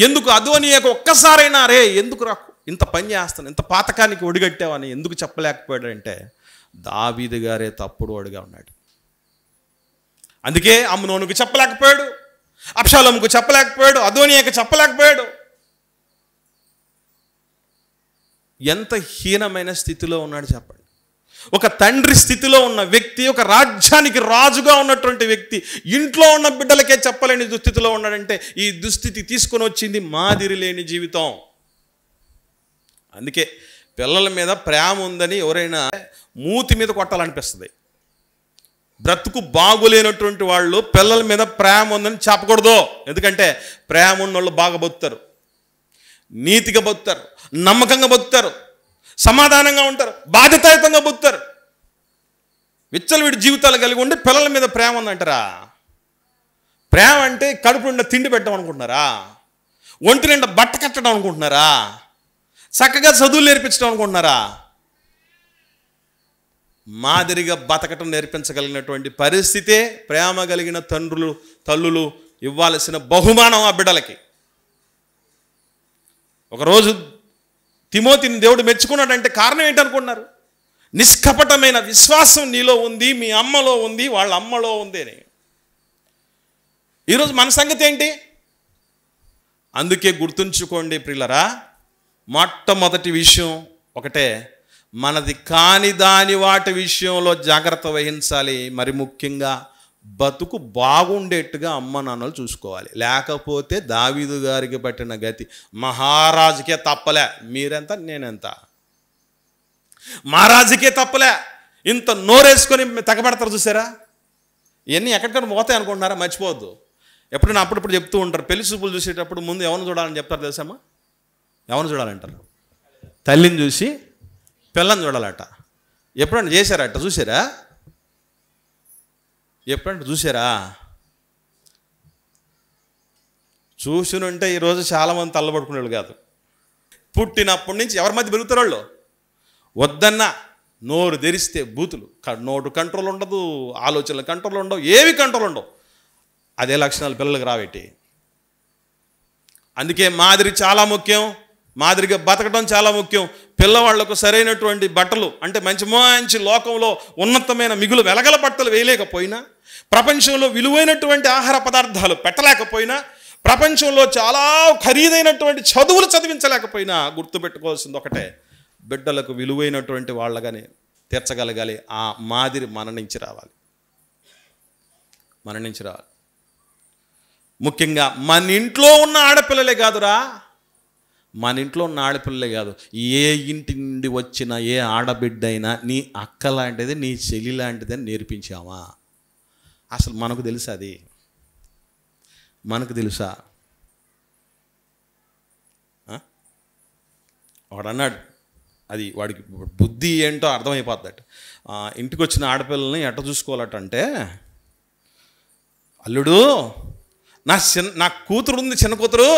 ఎందుకు అదోనియాకు ఒక్కసారైనా రే ఎందుకు రాకు ఇంత పని చేస్తాను, ఇంత పాతకానికి ఒడిగట్టావని ఎందుకు చెప్పలేకపోయాడంటే దావీదు గారే తప్పుడు వాడుగా ఉన్నాడు. అందుకే అమ్నోనుకు చెప్పలేకపోయాడు, అబ్షాలోముకు చెప్పలేకపోయాడు, అదోనియాకు చెప్పలేకపోయాడు. ఎంత హీనమైన స్థితిలో ఉన్నాడు చెప్పండి. ఒక తండ్రి స్థితిలో ఉన్న వ్యక్తి, ఒక రాజ్యానికి రాజుగా ఉన్నటువంటి వ్యక్తి ఇంట్లో ఉన్న బిడ్డలకే చెప్పలేని దుస్థితిలో ఉన్నాడంటే ఈ దుస్థితి తీసుకొని వచ్చింది మాదిరి లేని జీవితం. అందుకే పిల్లల మీద ప్రేమ ఉందని ఎవరైనా మూతి మీద కొట్టాలనిపిస్తుంది. బ్రతుకు బాగులేనటువంటి వాళ్ళు పిల్లల మీద ప్రేమ ఉందని చెప్పకూడదు. ఎందుకంటే ప్రేమ ఉన్న వాళ్ళు బాగా బతుకుతారు, నీతిగా బతుకుతారు, నమ్మకంగా బతుకుతారు, సమాధానంగా ఉంటారు, బాధ్యతాయుతంగా బతుకుతారు. విచ్చలవిడి జీవితాలు కలిగి ఉండి పిల్లల మీద ప్రేమ ఉందంటారా? ప్రేమ అంటే కడుపు నిండా తిండి పెట్టడం అనుకుంటున్నారా? ఒంటి నిండా బట్ట కట్టడం అనుకుంటున్నారా? చక్కగా చదువులు నేర్పించడం అనుకుంటున్నారా? మాదిరిగా బతకటం నేర్పించగలిగినటువంటి పరిస్థితే ప్రేమ కలిగిన తండ్రులు తల్లులు ఇవ్వాల్సిన బహుమానం ఆ బిడ్డలకి. ఒకరోజు తిమోతిని దేవుడు మెచ్చుకున్నాడంటే కారణం ఏంటనుకున్నారు? నిష్కపటమైన విశ్వాసం నీలో ఉంది, మీ అమ్మలో ఉంది, వాళ్ళ అమ్మలో ఉంది అని. ఈరోజు మన సంగతి ఏంటి? అందుకే గుర్తుంచుకోండి ప్రియులరా, మొట్టమొదటి విషయం ఒకటే, మనది కాని దాని వాటి విషయంలో జాగ్రత్త వహించాలి. మరి ముఖ్యంగా బతుకు బాగుండేట్టుగా అమ్మ నాన్నలు చూసుకోవాలి. లేకపోతే దావీదు గారికి పట్టిన గతి మహారాజుకే తప్పలే. మీరెంత నేనెంత? మహారాజుకే తప్పలే. ఇంత నోరేసుకొని తెగబడతారు చూసారా? ఇవన్నీ ఎక్కడికైనా పోతాయి అనుకుంటున్నారా? మర్చిపోవద్దు. ఎప్పుడైనా అప్పుడప్పుడు చెప్తూ ఉంటారు, పెళ్లి చూపులు చూసేటప్పుడు ముందు ఎవరిని చూడాలని చెప్తారు తెలుసామా? ఎవరిని చూడాలంటారు? తల్లిని చూసి పిల్లని చూడాలట. ఎప్పుడైనా చేశారట? చూసారా? ఎప్పుడంటే చూసారా? చూసినుంటే ఈరోజు చాలామంది తల్లబడుకునేవాళ్ళు కాదు. పుట్టినప్పటి నుంచి ఎవరి మధ్య పెరుగుతారు వాళ్ళు? వద్దన్నా నోరు తెరిస్తే బూతులు, నోటు కంట్రోల్ ఉండదు, ఆలోచనలు కంట్రోల్ ఉండవు, ఏవి కంట్రోల్ ఉండవు. అదే లక్షణాలు పిల్లలకు రాబెట్టి. అందుకే మాదిరి చాలా ముఖ్యం, మాదిరిగా బతకడం చాలా ముఖ్యం. పిల్లవాళ్లకు సరైనటువంటి బట్టలు అంటే మంచి మంచి లోకంలో ఉన్నతమైన మిగులు వెలగల బట్టలు వేయలేకపోయినా, ప్రపంచంలో విలువైనటువంటి ఆహార పదార్థాలు పెట్టలేకపోయినా, ప్రపంచంలో చాలా ఖరీదైనటువంటి చదువులు చదివించలేకపోయినా, గుర్తుపెట్టుకోవాల్సింది ఒకటే, బిడ్డలకు విలువైనటువంటి వాళ్ళగానే తీర్చగలగాలి. ఆ మాదిరి మన నుంచి రావాలి. ముఖ్యంగా మన ఇంట్లో ఉన్న ఆడపిల్లలే కాదురా, మన ఇంట్లో ఉన్న ఆడపిల్లలే కాదు, ఏ ఇంటి నుండి వచ్చిన ఏ ఆడబిడ్డ అయినా నీ అక్క లాంటిది, నీ చెల్లి లాంటిది అని నేర్పించామా? అసలు మనకు తెలుసా? అది మనకు తెలుసా? వాడు అన్నాడు, అది వాడికి బుద్ధి ఏంటో అర్థమైపోద్దట. ఇంటికి వచ్చిన ఆడపిల్లల్ని ఎట్ట చూసుకోవాలటంటే, అల్లుడు నా కూతురు ఉంది, చిన్న కూతురు,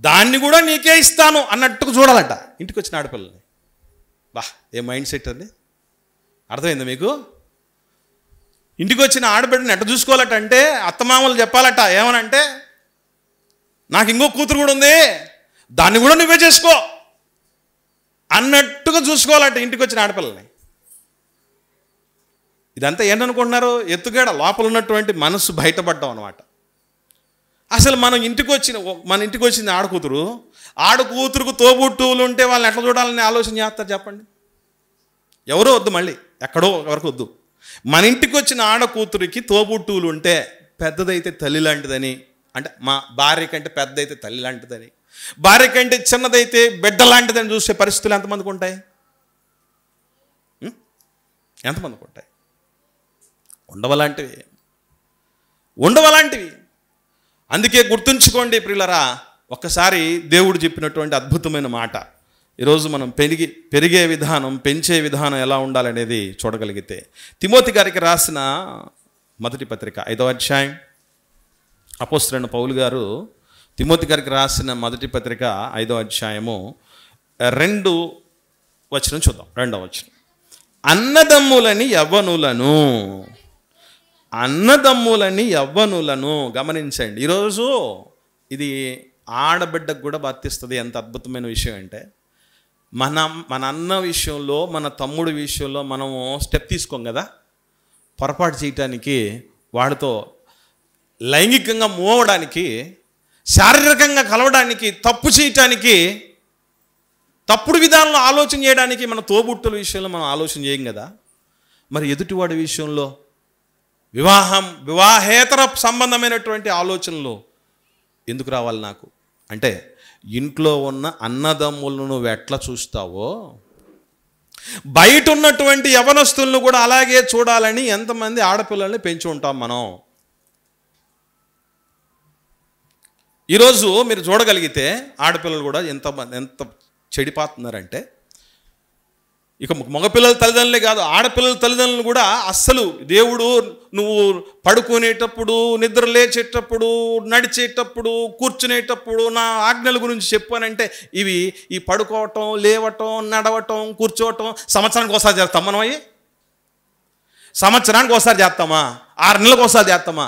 దాన్ని కూడా నీకే ఇస్తాను అన్నట్టుకు చూడాలట ఇంటికి వచ్చిన ఆడపిల్లని. బా, ఏ మైండ్ సెట్ అది! అర్థమైందా మీకు? ఇంటికి వచ్చిన ఆడబిడ్డని ఎట్ట చూసుకోవాలట అంటే, అత్తమామలు చెప్పాలట ఏమనంటే, నాకు ఇంకో కూతురు కూడా ఉంది, దాన్ని కూడా నువ్వే చేసుకో అన్నట్టుగా చూసుకోవాలట ఇంటికి వచ్చిన ఆడపిల్లని. ఇదంతా ఏంటనుకుంటున్నారు? ఎత్తుగడ లోపల ఉన్నటువంటి మనసు బయటపడ్డాం అనమాట. అసలు మన ఇంటికి వచ్చిన ఆడకూతురుకు తోబుట్టువులు ఉంటే వాళ్ళని ఎట్లా చూడాలని ఆలోచన చేస్తారు చెప్పండి? ఎవరో వద్దు, మళ్ళీ ఎక్కడో వరకు వద్దు. మన ఇంటికి వచ్చిన ఆడకూతురికి తోబుట్టువులు ఉంటే పెద్దదైతే తల్లి లాంటిదని, అంటే మా భార్య కంటే పెద్దదైతే తల్లి లాంటిదని, భార్య కంటే చిన్నదైతే బిడ్డ లాంటిదని చూసే పరిస్థితులు ఎంతమందికి ఉంటాయి? ఎంతమందికి ఉంటాయి? ఉండవలాంటివి. అందుకే గుర్తుంచుకోండి ప్రియులరా, ఒక్కసారి దేవుడు చెప్పినటువంటి అద్భుతమైన మాట. ఈరోజు మనం పెరిగే విధానం, పెంచే విధానం ఎలా ఉండాలనేది చూడగలిగితే, తిమోతి గారికి రాసిన మొదటి పత్రిక 5వ అధ్యాయం, అపోస్తలుడైన పౌలు గారు తిమోతి గారికి రాసిన మొదటి పత్రిక 5వ అధ్యాయము 2వ వచనం చూద్దాం. 2వ వచనం, అన్నదమ్ములని యవ్వనులను గమనించండి. ఈరోజు ఇది ఆడబిడ్డకు కూడా వర్తిస్తుంది. ఎంత అద్భుతమైన విషయం అంటే, మన అన్న విషయంలో, మన తమ్ముడి విషయంలో మనము స్టెప్ తీసుకోం కదా, పొరపాటు చేయటానికి, వాడితో లైంగికంగా మోవడానికి, శారీరకంగా కలవడానికి, తప్పు చేయటానికి, తప్పుడు విధానంలో ఆలోచన చేయడానికి మన తోబుట్టుల విషయంలో మనం ఆలోచన చేయం కదా. మరి ఎదుటివాడి విషయంలో వివాహేతర సంబంధమైనటువంటి ఆలోచనలు ఎందుకు రావాలి నాకు అంటే, ఇంట్లో ఉన్న అన్నదమ్ములను నువ్వు ఎట్లా చూస్తావో బయట ఉన్నటువంటి యవనస్తులను కూడా అలాగే చూడాలని ఎంతమంది ఆడపిల్లల్ని పెంచి ఉంటాం మనం. ఈరోజు మీరు చూడగలిగితే ఆడపిల్లలు కూడా ఎంత చెడిపోతున్నారంటే, ఇక మగపిల్లల తల్లిదండ్రులే కాదు, ఆడపిల్లల తల్లిదండ్రులు కూడా అస్సలు దేవుడు నువ్వు పడుకునేటప్పుడు, నిద్ర లేచేటప్పుడు, నడిచేటప్పుడు, కూర్చునేటప్పుడు నా ఆజ్ఞల గురించి చెప్పానంటే ఈ పడుకోవటం, లేవటం, నడవటం, కూర్చోవటం సంవత్సరానికి ఒకసారి చేస్తాం మనం. సంవత్సరానికి ఒకసారి చేస్తామా? 6 నెలలకు ఒకసారి చేస్తామా?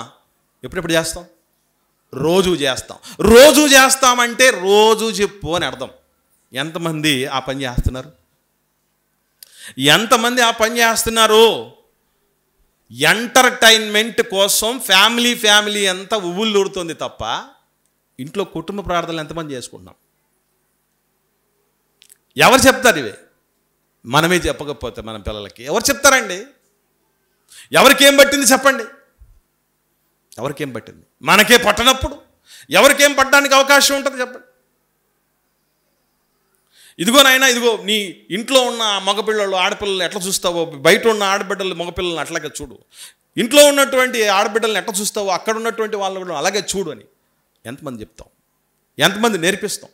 ఎప్పుడెప్పుడు చేస్తాం? రోజు చేస్తాం. రోజు చేస్తామంటే రోజు చెప్పు అని అర్థం. ఎంతమంది ఆ పని చేస్తున్నారు? ఎంతమంది ఆ పని చేస్తున్నారు? ఎంటర్టైన్మెంట్ కోసం ఫ్యామిలీ అంతా ఉవ్వుళ్ళూరుతుంది తప్ప ఇంట్లో కుటుంబ ప్రార్థనలు ఎంతమంది చేసుకుంటున్నాం? ఎవరు చెప్తారు ఇవే? మనమే చెప్పకపోతే మన పిల్లలకి ఎవరు చెప్తారండి? ఎవరికేం పట్టింది చెప్పండి? ఎవరికేం పట్టింది? మనకే పట్టనప్పుడు ఎవరికేం పట్టడానికి అవకాశం ఉంటుంది చెప్పండి? ఇదిగో నాయనా, ఇదిగో నీ ఇంట్లో ఉన్న మగపిల్లలు ఆడపిల్లలు ఎట్లా చూస్తావో, బయట ఉన్న ఆడబిడ్డలు మగపిల్లలను అట్లాగే చూడు, ఇంట్లో ఉన్నటువంటి ఆడబిడ్డలను ఎట్లా చూస్తావో అక్కడ ఉన్నటువంటి వాళ్ళను అలాగే చూడు అని ఎంతమంది చెప్తాం? ఎంతమంది నేర్పిస్తాం?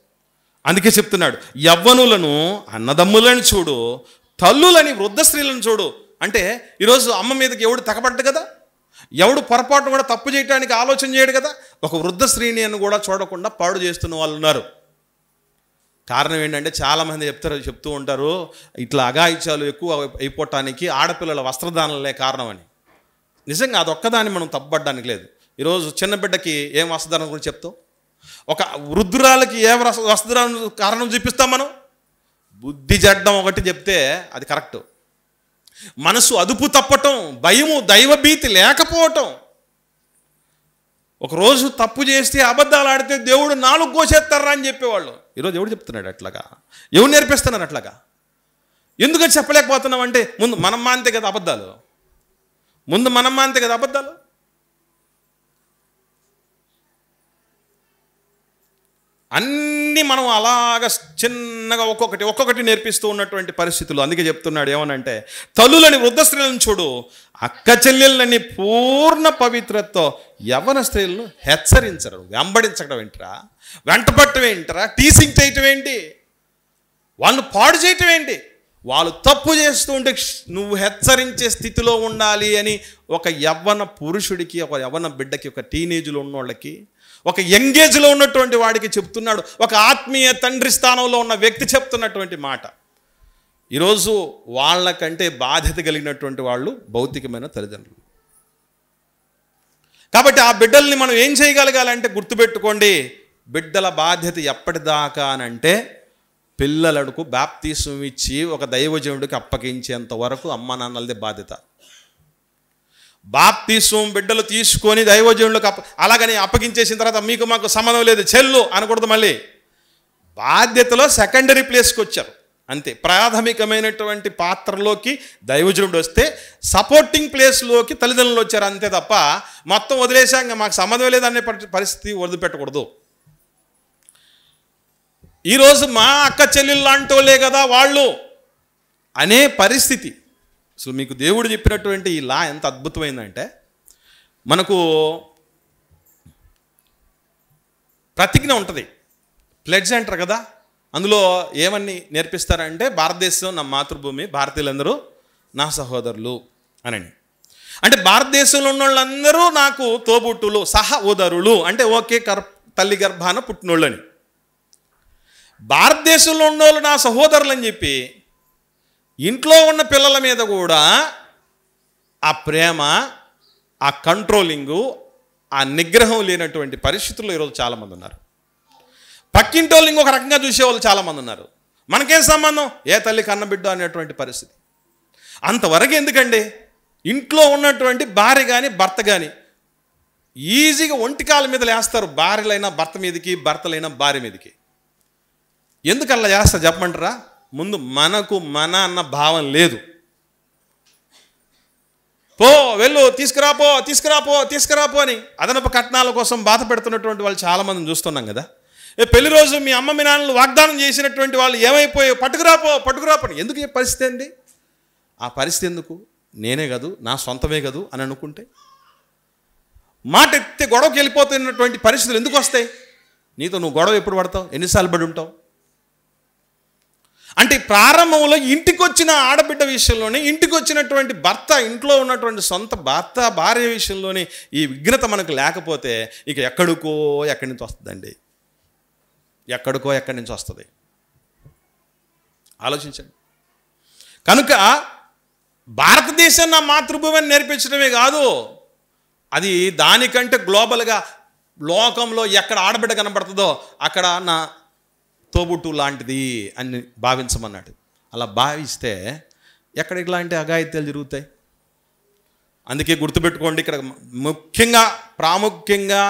అందుకే చెప్తున్నాడు, యవ్వనులను అన్నదమ్ములను చూడు, తల్లులని వృద్ధ స్త్రీలను చూడు. అంటే ఈరోజు అమ్మ మీదకి ఎవడు తగబడ్డు కదా, ఎవడు పొరపాటు కూడా తప్పు చేయడానికి ఆలోచన చేయడు కదా. ఒక వృద్ధ స్త్రీని అని కూడా చూడకుండా పాడు చేస్తున్న వాళ్ళు ఉన్నారు. కారణం ఏంటంటే చాలామంది చెప్తూ ఉంటారు, ఇట్లా అఘాయిత్యాలు ఎక్కువ అయిపోవటానికి ఆడపిల్లల వస్త్రదానాలే కారణం అని. నిజంగా అదొక్కదాన్ని మనం తప్పుపడడానికి లేదు. ఈరోజు చిన్న బిడ్డకి ఏం వస్త్రదానం గురించి చెప్తాం? ఒక వృద్ధురాలకి ఏ వస్త్రదానం కారణం చూపిస్తాం మనం? బుద్ధి జడ్డం ఒకటి చెప్తే అది కరెక్టు. మనసు అదుపు తప్పటం, భయము, దైవభీతి లేకపోవటం. ఒకరోజు తప్పు చేస్తే అబద్ధాలు ఆడితే దేవుడు 4 కోసేస్తారా అని చెప్పేవాళ్ళు. ఈరోజు ఎవడు చెప్తున్నాడు అట్లాగా? ఎవరు నేర్పిస్తున్నారు అట్లాగా? ఎందుకని చెప్పలేకపోతున్నాం అంటే ముందు మనం మాంతే కదా అబద్ధాలు. అన్నీ మనం అలాగ చిన్నగా ఒక్కొక్కటి నేర్పిస్తూ ఉన్నటువంటి పరిస్థితులు. అందుకే చెప్తున్నాడు ఏమనంటే, తల్లులని వృద్ధ స్త్రీలను చూడు, అక్క చెల్లెళ్ళని పూర్ణ పవిత్రతో యవ్వన స్త్రీలను హెచ్చరించరు. వెంబడించడం ఏంటిరా? వెంటపట్టడం ఏంటిరా? టీసింగ్ చేయటం ఏంటి? వాళ్ళు పాడు చేయటం ఏంటి? వాళ్ళు తప్పు చేస్తూ ఉంటే నువ్వు హెచ్చరించే స్థితిలో ఉండాలి అని ఒక యవ్వన పురుషుడికి, ఒక యవ్వన బిడ్డకి, ఒక టీనేజ్లో ఉన్నోళ్ళకి, ఒక యంగేజ్లో ఉన్నటువంటి వాడికి చెప్తున్నాడు. ఒక ఆత్మీయ తండ్రి స్థానంలో ఉన్న వ్యక్తి చెప్తున్నటువంటి మాట. ఈరోజు వాళ్ళకంటే బాధ్యత కలిగినటువంటి వాళ్ళు భౌతికమైన తల్లిదండ్రులు. కాబట్టి ఆ బిడ్డల్ని మనం ఏం చేయగలగాలంటే గుర్తుపెట్టుకోండి, బిడ్డల బాధ్యత ఎప్పటిదాకా అనంటే పిల్లలకు బాప్తీసం ఇచ్చి ఒక దైవజనుడికి అప్పగించేంత వరకు అమ్మ నాన్నలదే బాధ్యత. బాప్తీసం బిడ్డలు తీసుకొని దైవజనులకు అలాగని అప్పగించేసిన తర్వాత మీకు మాకు సంబంధం లేదు చెల్లు అనకూడదు. మళ్ళీ బాధ్యతలో సెకండరీ ప్లేస్కి వచ్చారు అంతే. ప్రాథమికమైనటువంటి పాత్రలోకి దైవజనుడు వస్తే సపోర్టింగ్ ప్లేస్లోకి తల్లిదండ్రులు వచ్చారు అంతే తప్ప మొత్తం వదిలేసాక మాకు సంబంధం లేదనే పరిస్థితి వదిలిపెట్టకూడదు. ఈరోజు మా అక్క చెల్లెళ్ళు లాంటోలే కదా వాళ్ళు అనే పరిస్థితి. అసలు మీకు దేవుడు చెప్పినటువంటి ఈ లా ఎంత అద్భుతమైందంటే, మనకు ప్రతిజ్ఞ ఉంటుంది, ప్లెడ్జ్ అంటారు కదా. అందులో ఏమని నేర్పిస్తారంటే, భారతదేశం నా మాతృభూమి, భారతీయులందరూ నా సహోదరులు అని. అంటే భారతదేశంలో ఉన్న వాళ్ళందరూ నాకు తోబుట్టులు, సహోదరులు. అంటే ఓకే తల్లి గర్భాన పుట్టినోళ్ళని. భారతదేశంలో ఉన్నోళ్ళు నా సహోదరులు అని చెప్పి ఇంట్లో ఉన్న పిల్లల మీద కూడా ఆ ప్రేమ, ఆ కంట్రోలింగు, ఆ నిగ్రహం లేనటువంటి పరిస్థితుల్లో ఈరోజు చాలామంది ఉన్నారు. పక్కింటోళ్ళు ఇంకొక రకంగా చూసేవాళ్ళు చాలామంది ఉన్నారు. మనకేం సంబంధం, ఏ తల్లి కన్నబిడ్డ అనేటువంటి పరిస్థితి. అంతవరకు ఎందుకండి? ఇంట్లో ఉన్నటువంటి భార్య కానీ భర్త కానీ ఈజీగా ఒంటికాల మీద లేస్తారు. భార్యలైనా భర్త మీదకి, భర్తలైనా భార్య మీదకి. ఎందుకు అలా చేస్తా చెప్పమంటారా? ముందు మనకు మన అన్న భావం లేదు. పో వెళ్ళు, తీసుకురాపో అని అదనపు కట్నాల కోసం బాధ పెడుతున్నటువంటి వాళ్ళు చాలామందిని చూస్తున్నాం కదా. పెళ్లి రోజు మీ అమ్మ మీ నాన్నలు వాగ్దానం చేసినటువంటి వాళ్ళు ఏమైపోయావు, పట్టుకురాపో ఎందుకు ఏ పరిస్థితి అండి? ఆ పరిస్థితి ఎందుకు? నేనే కదూ, నా సొంతమే కదూ అని అనుకుంటే మాట ఎత్తే గొడవకి వెళ్ళిపోతున్నటువంటి పరిస్థితులు ఎందుకు వస్తాయి? నీతో నువ్వు గొడవ ఎప్పుడు పడతావు? ఎన్నిసార్లు పడి ఉంటావు? అంటే ప్రారంభంలో ఇంటికి వచ్చిన ఆడబిడ్డ విషయంలోనే, ఇంటికి వచ్చినటువంటి భర్త, ఇంట్లో ఉన్నటువంటి సొంత భర్త భార్య విషయంలోనే ఈ విఘ్నత మనకు లేకపోతే ఇక ఎక్కడి నుంచి వస్తుందండి? ఎక్కడి నుంచి వస్తుంది? ఆలోచించండి. కనుక భారతదేశం నా మాతృభూమి అని నేర్పించడమే కాదు, అది దానికంటే గ్లోబల్గా లోకంలో ఎక్కడ ఆడబిడ్డ కనబడుతుందో అక్కడ నా తోబుట్టు లాంటిది అని భావించమన్నాడు. అలా భావిస్తే ఎక్కడ ఇలాంటి అఘాయిత్యాలు జరుగుతాయి? అందుకే గుర్తుపెట్టుకోండి, ఇక్కడ ప్రాముఖ్యంగా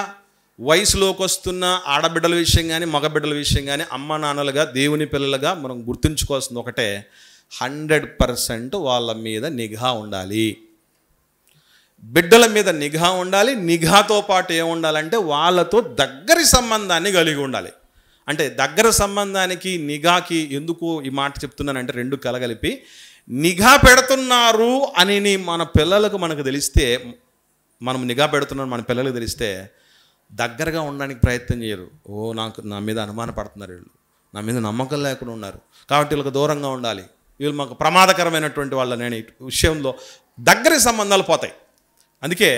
వయసులోకి వస్తున్న ఆడబిడ్డల విషయం కానీ మగబిడ్డల విషయం కానీ అమ్మ నాన్నలుగా దేవుని పిల్లలుగా మనం గుర్తుంచుకోవాల్సింది ఒకటే, 100% వాళ్ళ మీద నిఘా ఉండాలి. బిడ్డల మీద నిఘా ఉండాలి. నిఘాతో పాటు ఏముండాలంటే వాళ్ళతో దగ్గరి సంబంధాన్ని కలిగి ఉండాలి. అంటే దగ్గర సంబంధానికి నిఘాకి ఎందుకు ఈ మాట చెప్తున్నానంటే, రెండు కలగలిపి నిఘా పెడుతున్నారు అని మన పిల్లలకు మనకు తెలిస్తే, మనం నిఘా పెడుతున్నాం మన పిల్లలకు తెలిస్తే దగ్గరగా ఉండడానికి ప్రయత్నం చేయరు. నా మీద అనుమాన పడుతున్నారు, వీళ్ళు నా మీద నమ్మకం లేకుండా ఉన్నారు, కాబట్టి వీళ్ళకి దూరంగా ఉండాలి, వీళ్ళు మాకు ప్రమాదకరమైనటువంటి వాళ్ళని విషయంలో దగ్గరి సంబంధాలు పోతాయి. అందుకే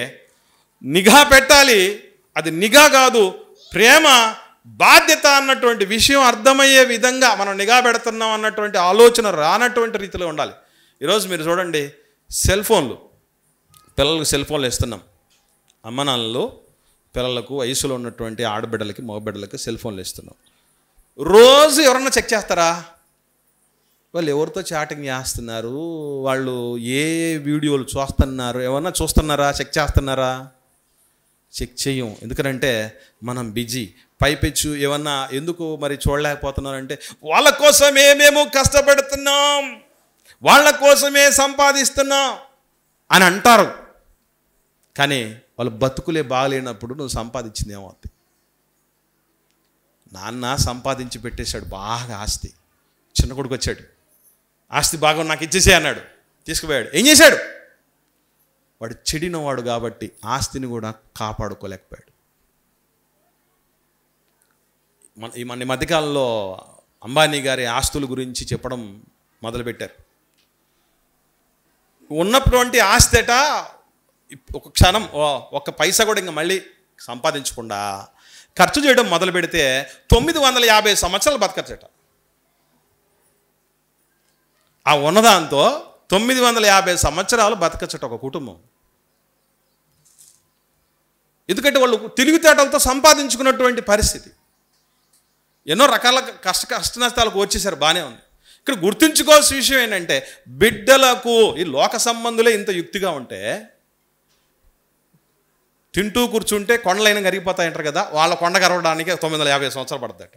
నిఘా పెట్టాలి. అది నిఘా కాదు, ప్రేమ, బాధ్యత అన్నటువంటి విషయం అర్థమయ్యే విధంగా మనం నిఘా పెడుతున్నాం అన్నటువంటి ఆలోచన రానటువంటి రీతిలో ఉండాలి. ఈరోజు మీరు చూడండి, పిల్లలకు సెల్ ఫోన్లు ఇస్తున్నాం. అమ్మ నాన్నలు పిల్లలకు వయసులో ఉన్నటువంటి ఆడబిడ్డలకి మగబిడ్డలకి సెల్ ఫోన్లు ఇస్తున్నాం. రోజు ఎవరన్నా చెక్ చేస్తారా? వాళ్ళు ఎవరితో చాటింగ్ చేస్తున్నారు, వాళ్ళు ఏ వీడియోలు చూస్తున్నారు, ఏమన్నా చూస్తున్నారా, చెక్ చేస్తున్నారా? చెక్ చేయం. ఎందుకంటే మనం బిజీ. పైపెచ్చు ఏమన్నా ఎందుకు మరి చూడలేకపోతున్నారంటే, వాళ్ళ కోసమే మేము కష్టపడుతున్నాం, వాళ్ళ కోసమే సంపాదిస్తున్నాం అని అంటారు. కానీ వాళ్ళు బతుకులే బాగలేనప్పుడు నువ్వు సంపాదించింది ఏమవుతుంది? నాన్న సంపాదించి పెట్టేశాడు బాగా ఆస్తి. చిన్న కొడుకు వచ్చాడు, ఆస్తి బాగా నాకు ఇచ్చేసే అన్నాడు, తీసుకుపోయాడు. ఏం చేశాడు? వాడు చెడినవాడు కాబట్టి ఆస్తిని కూడా కాపాడుకోలేకపోయాడు. ఈ మధ్యకాలంలో అంబానీ గారి ఆస్తుల గురించి చెప్పడం మొదలుపెట్టారు. ఉన్నటువంటి ఆస్తిట ఒక క్షణం ఒక్క పైసా కూడా ఇంకా మళ్ళీ సంపాదించకుండా ఖర్చు చేయడం మొదలు పెడితే 950 సంవత్సరాలు బతకచ్చట. ఆ ఉన్నదాంతో 950 సంవత్సరాలు బతకచ్చట ఒక కుటుంబం. ఎందుకంటే వాళ్ళు తెలివితేటలతో సంపాదించుకున్నటువంటి పరిస్థితి. ఎన్నో రకాల కష్ట నష్టాలకు వచ్చేసారు, బాగానే ఉంది. ఇక్కడ గుర్తుంచుకోవాల్సిన విషయం ఏంటంటే, బిడ్డలకు ఈ లోక సంబంధులే ఇంత యుక్తిగా ఉంటే, తింటూ కూర్చుంటే కొండలైన కరిగిపోతాయంటారు కదా, వాళ్ళ కొండ కరవడానికి 950 సంవత్సరాలు పడుతుందట.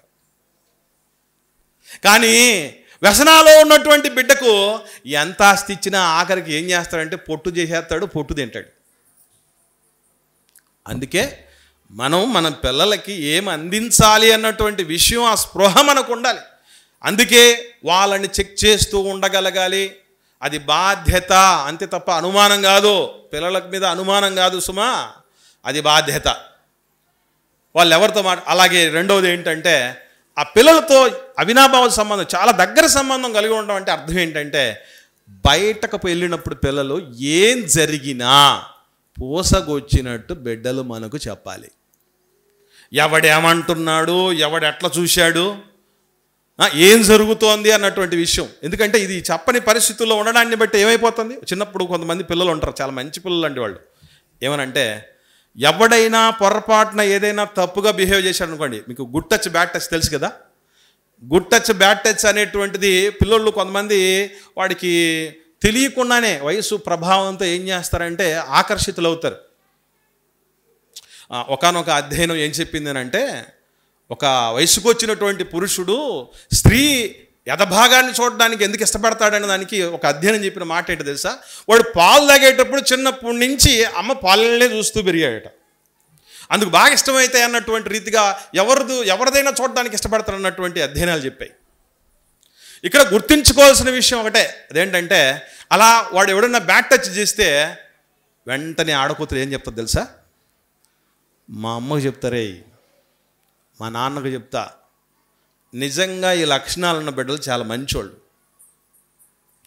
కానీ వ్యసనాలో ఉన్నటువంటి బిడ్డకు ఎంత ఆస్తి ఇచ్చినా ఆఖరికి ఏం చేస్తాడంటే పొట్టు చేసేస్తాడు, పొట్టు తింటాడు. అందుకే మన పిల్లలకి ఏం అందించాలి అన్నటువంటి విషయం, ఆ స్పృహ మనకు ఉండాలి. అందుకే వాళ్ళని చెక్ చేస్తూ ఉండగలగాలి. అది బాధ్యత అంతే తప్ప అనుమానం కాదు. పిల్లల మీద అనుమానం కాదు సుమా, అది బాధ్యత. వాళ్ళు ఎవరితో అలాగే రెండవది ఏంటంటే, ఆ పిల్లలతో అవినాభావ సంబంధం, చాలా దగ్గర సంబంధం కలిగి ఉండడం అంటే అర్థం ఏంటంటే, బయటకు వెళ్ళినప్పుడు పిల్లలు ఏం జరిగినా పూసగొచ్చినట్టు బిడ్డలు మనకు చెప్పాలి. ఎవడేమంటున్నాడు, ఎవడెట్లా చూశాడు, ఏం జరుగుతోంది అన్నటువంటి విషయం. ఎందుకంటే ఇది చెప్పని పరిస్థితుల్లో ఉండడాన్ని బట్టి ఏమైపోతుంది, చిన్నప్పుడు కొంతమంది పిల్లలు ఉంటారు, చాలా మంచి పిల్లలు అండి వాళ్ళు. ఏమనంటే, ఎవడైనా పొరపాటున ఏదైనా తప్పుగా బిహేవ్ చేశాడు అనుకోండి, మీకు గుడ్ టచ్ బ్యాడ్ టచ్ తెలుసు కదా. గుడ్ టచ్ బ్యాడ్ టచ్ అనేటువంటిది పిల్లలు కొంతమంది వాడికి తెలియకుండానే వయసు ప్రభావంతో ఏం చేస్తారంటే ఆకర్షితులు అవుతారు. ఒకానొక అధ్యయనం ఏం చెప్పింది అంటే, ఒక వయసుకు వచ్చినటువంటి పురుషుడు స్త్రీ యథభాగాన్ని చూడడానికి ఎందుకు ఇష్టపడతాడనే దానికి ఒక అధ్యయనం చెప్పిన మాట ఏంటో తెలుసా? వాడు పాలు తాగేటప్పుడు చిన్నప్పటి నుంచి అమ్మ పాలనే చూస్తూ పెరిగాడట. అందుకు బాగా ఇష్టమైతే అన్నటువంటి రీతిగా ఎవరిదైనా చూడడానికి ఇష్టపడతాడు అన్నటువంటి అధ్యయనాలు చెప్పాయి. ఇక్కడ గుర్తుంచుకోవాల్సిన విషయం ఒకటే, అదేంటంటే, అలా వాడు ఎవడన్నా బ్యాడ్ టచ్ చేస్తే వెంటనే ఆడకూతురు ఏం చెప్తుంది తెలుసా? మా అమ్మకు చెప్తారే, మా నాన్నకు చెప్తా, నిజంగా ఈ లక్షణాలు ఉన్న బిడ్డలు చాలా మంచోళ్ళు,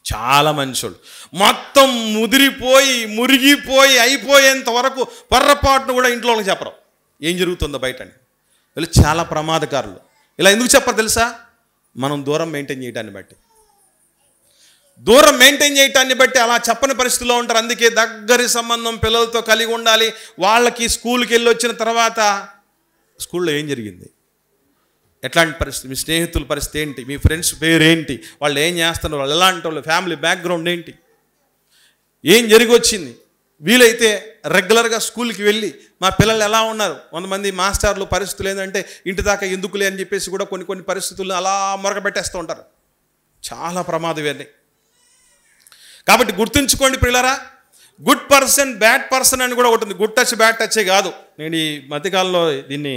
చాలా మంచోళ్ళు. మొత్తం ముదిరిపోయి మురిగిపోయి అయిపోయేంత వరకు పొర్రపాటును కూడా ఇంట్లో వాళ్ళకి చెప్పరు ఏం జరుగుతుందో బయట అని. వీళ్ళు చాలా ప్రమాదకారులు. ఇలా ఎందుకు చెప్పరు తెలుసా? మనం దూరం మెయింటైన్ చేయడాన్ని బట్టి అలా చెప్పని పరిస్థితిలో ఉంటారు. అందుకే దగ్గరి సంబంధం పిల్లలతో కలిగి ఉండాలి. వాళ్ళకి స్కూల్కి వెళ్ళి వచ్చిన తర్వాత స్కూల్లో ఏం జరిగింది, ఎట్లాంటి పరిస్థితి, మీ స్నేహితుల పరిస్థితి ఏంటి, మీ ఫ్రెండ్స్ పేరేంటి, వాళ్ళు ఏం చేస్తున్నారు, వాళ్ళు ఎలాంటి వాళ్ళు, ఫ్యామిలీ బ్యాక్గ్రౌండ్ ఏంటి, ఏం జరిగి వచ్చింది. వీలైతే రెగ్యులర్గా స్కూల్కి వెళ్ళి మా పిల్లలు ఎలా ఉన్నారు, కొంతమంది మాస్టర్లు పరిస్థితులు ఏంటంటే ఇంటి దాకా ఎందుకులే అని చెప్పేసి కూడా కొన్ని పరిస్థితులను అలా మొరగబెట్టేస్తూ ఉంటారు. చాలా ప్రమాదం ఇవన్నీ. కాబట్టి గుర్తుంచుకోండి ప్రియులారా, గుడ్ పర్సన్ బ్యాడ్ పర్సన్ అని కూడా ఒకటి ఉంది. గుడ్ టచ్ బ్యాడ్ టచ్చే కాదు. నేను ఈ మధ్యకాలంలో దీన్ని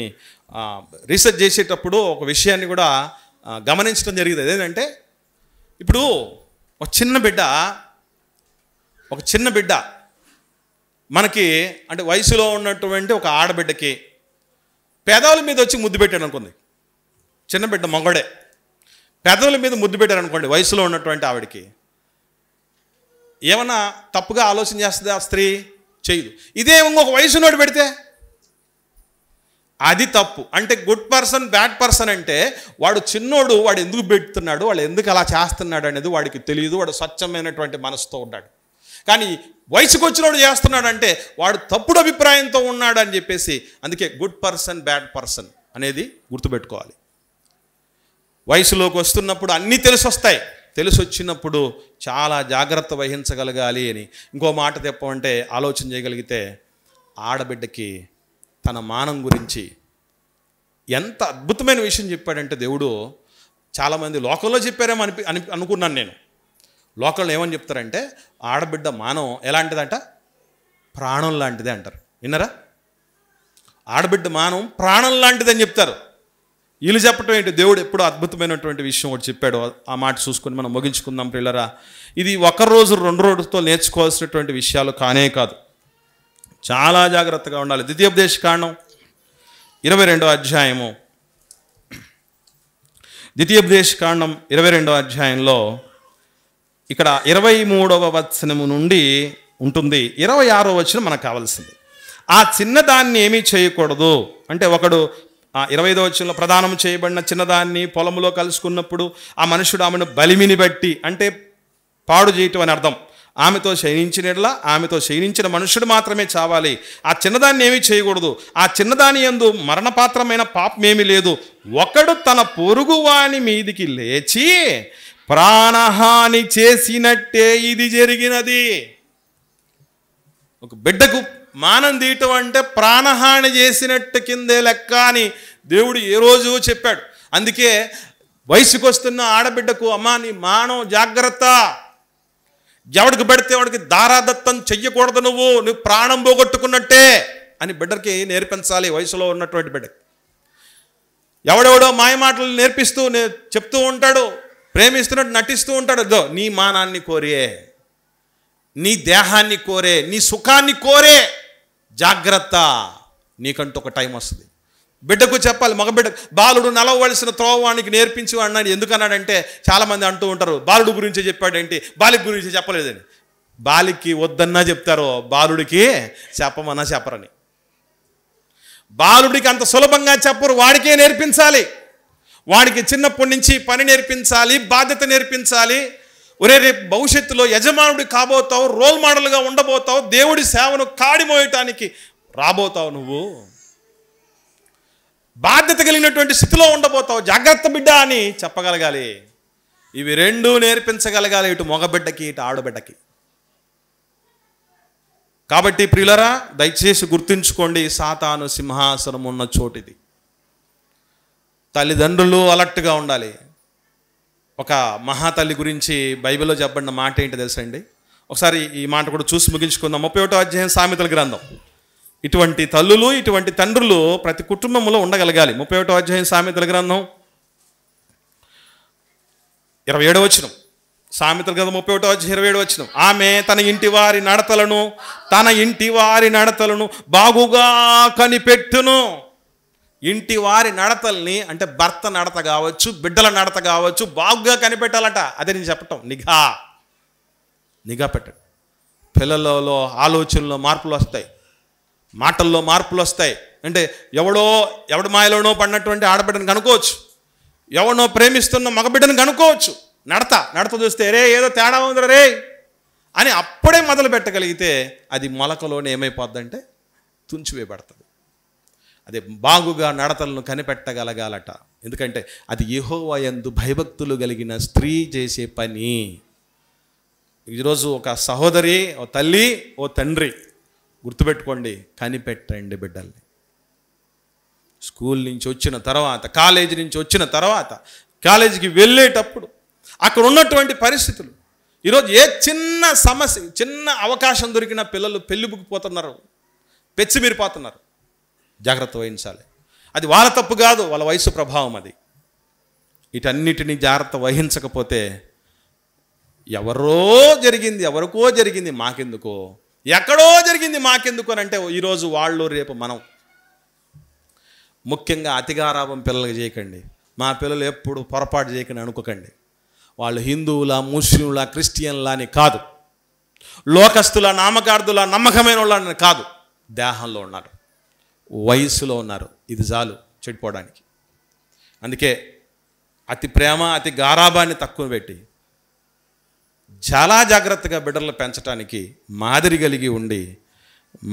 రీసెర్చ్ చేసేటప్పుడు ఒక విషయాన్ని కూడా గమనించడం జరిగింది. అదేంటంటే ఇప్పుడు ఒక చిన్న బిడ్డ మనకి అంటే వయసులో ఉన్నటువంటి ఒక ఆడబిడ్డకి పెదవుల మీద వచ్చి ముద్దు పెట్టాడు అనుకుంది. చిన్న బిడ్డ మగడే పెదవుల మీద ముద్దు పెట్టాడు అనుకోండి, వయసులో ఉన్నటువంటి ఆవిడకి ఏమన్నా తప్పుగా ఆలోచన చేస్తుంది ఆ స్త్రీ? చేయదు. ఇదే ఇంకొక వయసు నోడు పెడితే అది తప్పు. అంటే గుడ్ పర్సన్ బ్యాడ్ పర్సన్ అంటే వాడు చిన్నోడు, వాడు ఎందుకు పెడుతున్నాడు, వాడు ఎందుకు అలా చేస్తున్నాడు అనేది వాడికి తెలియదు. వాడు స్వచ్ఛమైనటువంటి మనసుతో ఉన్నాడు. కానీ వయసుకు వచ్చినోడు చేస్తున్నాడంటే వాడు తప్పుడు అభిప్రాయంతో ఉన్నాడు అని చెప్పేసి, అందుకే గుడ్ పర్సన్ బ్యాడ్ పర్సన్ అనేది గుర్తుపెట్టుకోవాలి. వయసులోకి వస్తున్నప్పుడు అన్నీ తెలిసొస్తాయి. తెలిసి వచ్చినప్పుడు చాలా జాగ్రత్త వహించగలగాలి అని. ఇంకో మాట చెప్పమంటే ఆలోచన చేయగలిగితే ఆడబిడ్డకి తన మానం గురించి ఎంత అద్భుతమైన విషయం చెప్పాడంటే దేవుడు, చాలామంది లోకంలో చెప్పారేమో అనుకున్నాను నేను. లోకంలో ఏమని చెప్తారంటే ఆడబిడ్డ మానం ఎలాంటిదంట, ప్రాణం లాంటిదే అంటారు. విన్నారా? ఆడబిడ్డ మానం ప్రాణం లాంటిది అని చెప్తారు. వీళ్ళు చెప్పటం ఏంటి? దేవుడు ఎప్పుడో అద్భుతమైనటువంటి విషయం ఒకటి చెప్పాడు. ఆ మాట చూసుకొని మనం ముగించుకుందాం ప్రియులరా. ఇది ఒక రోజు 2 రోజులతో నేర్చుకోవాల్సినటువంటి విషయాలు కానే కాదు. చాలా జాగ్రత్తగా ఉండాలి. ద్వితీయోపదేశకాండం 22వ అధ్యాయము, ద్వితీయోపదేశకాండం 22వ అధ్యాయంలో ఇక్కడ 23వ వచనము నుండి ఉంటుంది. 26వ వచనం మనకు కావాల్సింది. ఆ చిన్నదాన్ని ఏమీ చేయకూడదు అంటే, ఒకడు 25వ వచనంలో ప్రదానం చేయబడిన చిన్నదాన్ని పొలములో కలుసుకున్నప్పుడు ఆ మనుషుడు ఆమెను బలిమిని బట్టి, అంటే పాడు చేయటం అని అర్థం, ఆమెతో శయనించినట్లా ఆమెతో శయనించిన మనుషుడు మాత్రమే చావాలి. ఆ చిన్నదాన్ని ఏమీ చేయకూడదు. ఆ చిన్నదాని యందు మరణపాత్రమైన పాపమేమీ లేదు. ఒకడు తన పొరుగువాని మీదికి లేచి ప్రాణహాని చేసినట్టే ఇది జరిగినది. ఒక బిడ్డకు మానం తీయటం అంటే ప్రాణహాని చేసినట్టు కిందే లెక్క అని దేవుడు ఏ రోజు చెప్పాడు. అందుకే వయసుకు వస్తున్న ఆడబిడ్డకు, అమ్మా నీ మానం జాగ్రత్త, ఎవడికి పెడితే వాడికి దారాదత్తం చెయ్యకూడదు, నువ్వు ప్రాణం పోగొట్టుకున్నట్టే అని బిడ్డకి నేర్పించాలి. వయసులో ఉన్నటువంటి బిడ్డకి ఎవడెవడో మాయమాటలు నేర్పిస్తూ చెప్తూ ఉంటాడు, ప్రేమిస్తున్నట్టు నటిస్తూ ఉంటాడు. దో నీ మానాన్ని కోరే, నీ దేహాన్ని కోరే, నీ సుఖాన్ని కోరే, జాగ్రత్త, నీకంటూ ఒక టైం వస్తుంది. బిడ్డకు చెప్పాలి. మగబిడ్డ బాలుడు నలవవలసిన త్రోవానికి నేర్పించి అన్నాడు. ఎందుకన్నాడంటే చాలామంది అంటూ ఉంటారు, బాలుడు గురించి చెప్పాడేంటి, బాలిక గురించి చెప్పలేదని. బాలికి వద్దన్నా చెప్తారు, బాలుడికి చెప్పమన్నా చెప్పరని. బాలుడికి అంత సులభంగా చెప్పరు, వాడికే నేర్పించాలి. వాడికి చిన్నప్పటి నుంచి పని నేర్పించాలి, బాధ్యత నేర్పించాలి. ఒరే రేపు భవిష్యత్తులో యజమానుడి కాబోతావు, రోల్ మోడల్గా ఉండబోతావు, దేవుడి సేవను కాడిమోయటానికి రాబోతావు, నువ్వు బాధ్యత కలిగినటువంటి స్థితిలో ఉండబోతావు, జాగ్రత్త బిడ్డ అని చెప్పగలగాలి. ఇవి రెండూ నేర్పించగలగాలి, ఇటు మగబిడ్డకి ఇటు ఆడబిడ్డకి. కాబట్టి ప్రియులరా, దయచేసి గుర్తుంచుకోండి, సాతాను సింహాసనం ఉన్న చోటిది. తల్లిదండ్రులు అలర్ట్గా ఉండాలి. ఒక మహాతల్లి గురించి బైబిల్లో చెప్పబడిన మాట ఏంటి తెలుసా అండి? ఒకసారి ఈ మాట కూడా చూసి ముగించుకుందాం. 31వ అధ్యాయం సామెతల గ్రంథం. ఇటువంటి తల్లులు, ఇటువంటి తండ్రులు ప్రతి కుటుంబంలో ఉండగలగాలి. 31వ అధ్యాయం సామెతల గ్రంథం 27వ వచనం. సామెతల గ్రంథం 31వ అధ్యాయం 27వ వచనం. ఆమె తన ఇంటి వారి నడతలను బాగుగా కనిపెట్టును. ఇంటి వారి నడతల్ని అంటే భర్త నడత కావచ్చు, బిడ్డల నడత కావచ్చు, బాగుగా కనిపెట్టాలట. అదే నేను చెప్పటం, నిఘా. నిఘా పెట్టండి. పిల్లలలో ఆలోచనలో మార్పులు వస్తాయి, మాటల్లో మార్పులు వస్తాయి. అంటే ఎవడి మాయలోనో పడినటువంటి ఆడబిడ్డను కనుక్కోవచ్చు, ఎవరినో ప్రేమిస్తున్న మగబిడ్డను కనుక్కోవచ్చు. నడత చూస్తే రే ఏదో తేడా ఉందిరా రే అని అప్పుడే మొదలు పెట్టగలిగితే అది మొలకలోనే ఏమైపోద్దంటే తుంచివేయబడుతుంది. అదే బాగుగా నడతలను కనిపెట్టగలగాలట. ఎందుకంటే అది యెహోవా యందు భయభక్తులు కలిగిన స్త్రీ చేసే పని. ఈరోజు ఒక సహోదరి, ఓ తల్లి, ఓ తండ్రి గుర్తుపెట్టుకోండి, కనిపెట్టండి బిడ్డల్ని. స్కూల్ నుంచి వచ్చిన తర్వాత, కాలేజీ నుంచి వచ్చిన తర్వాత, కాలేజీకి వెళ్ళేటప్పుడు అక్కడ ఉన్నటువంటి పరిస్థితులు, ఈరోజు ఏ చిన్న సమస్య, చిన్న అవకాశం దొరికిన పిల్లలు పెళ్ళిబుకిపోతున్నారు, పెచ్చిమీరిపోతున్నారు. జాగ్రత్త వహించాలి. అది వాళ్ళ తప్పు కాదు, వాళ్ళ వయసు ప్రభావం అది. వీటన్నిటినీ జాగ్రత్త వహించకపోతే ఎవరికో జరిగింది మాకెందుకో, ఎక్కడో జరిగింది మాకెందుకు అని అంటే ఈరోజు వాళ్ళు రేపు మనం. ముఖ్యంగా అతిగారాభం పిల్లలకి చేయకండి. మా పిల్లలు ఎప్పుడు పొరపాటు చేయకండి అనుకోకండి. వాళ్ళు హిందువుల, ముస్లింల, క్రిస్టియన్ల అని కాదు, లోకస్తుల, నామకార్థుల, నమ్మకమైన వాళ్ళని కాదు. దేహంలో ఉన్నారు, వయసులో ఉన్నారు. ఇది చాలు చెడిపోవడానికి. అందుకే అతి ప్రేమ, అతి గారాబాన్ని తక్కువ పెట్టి చాలా జాగ్రత్తగా బిడ్డలను పెంచడానికి మాదిరి కలిగి ఉండి,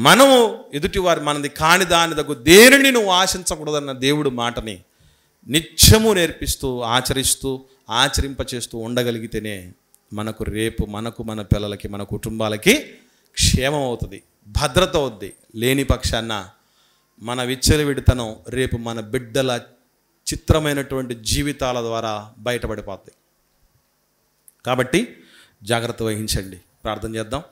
మనము ఎదుటివారి మనది కాని దాని దగ్గర దేనిని నువ్వు ఆశించకూడదన్న దేవుడు మాటని నిత్యము నేర్పిస్తూ, ఆచరింపచేస్తూ ఉండగలిగితేనే రేపు మనకు, మన పిల్లలకి, మన కుటుంబాలకి క్షేమం అవుతుంది, భద్రత అవుద్ది. లేని పక్షాన మన విచ్చలవిడితనం రేపు మన బిడ్డల చిత్రమైనటువంటి జీవితాల ద్వారా బయటపడిపోతాయి. కాబట్టి జాగ్రత్త వహించండి. ప్రార్థన చేద్దాం.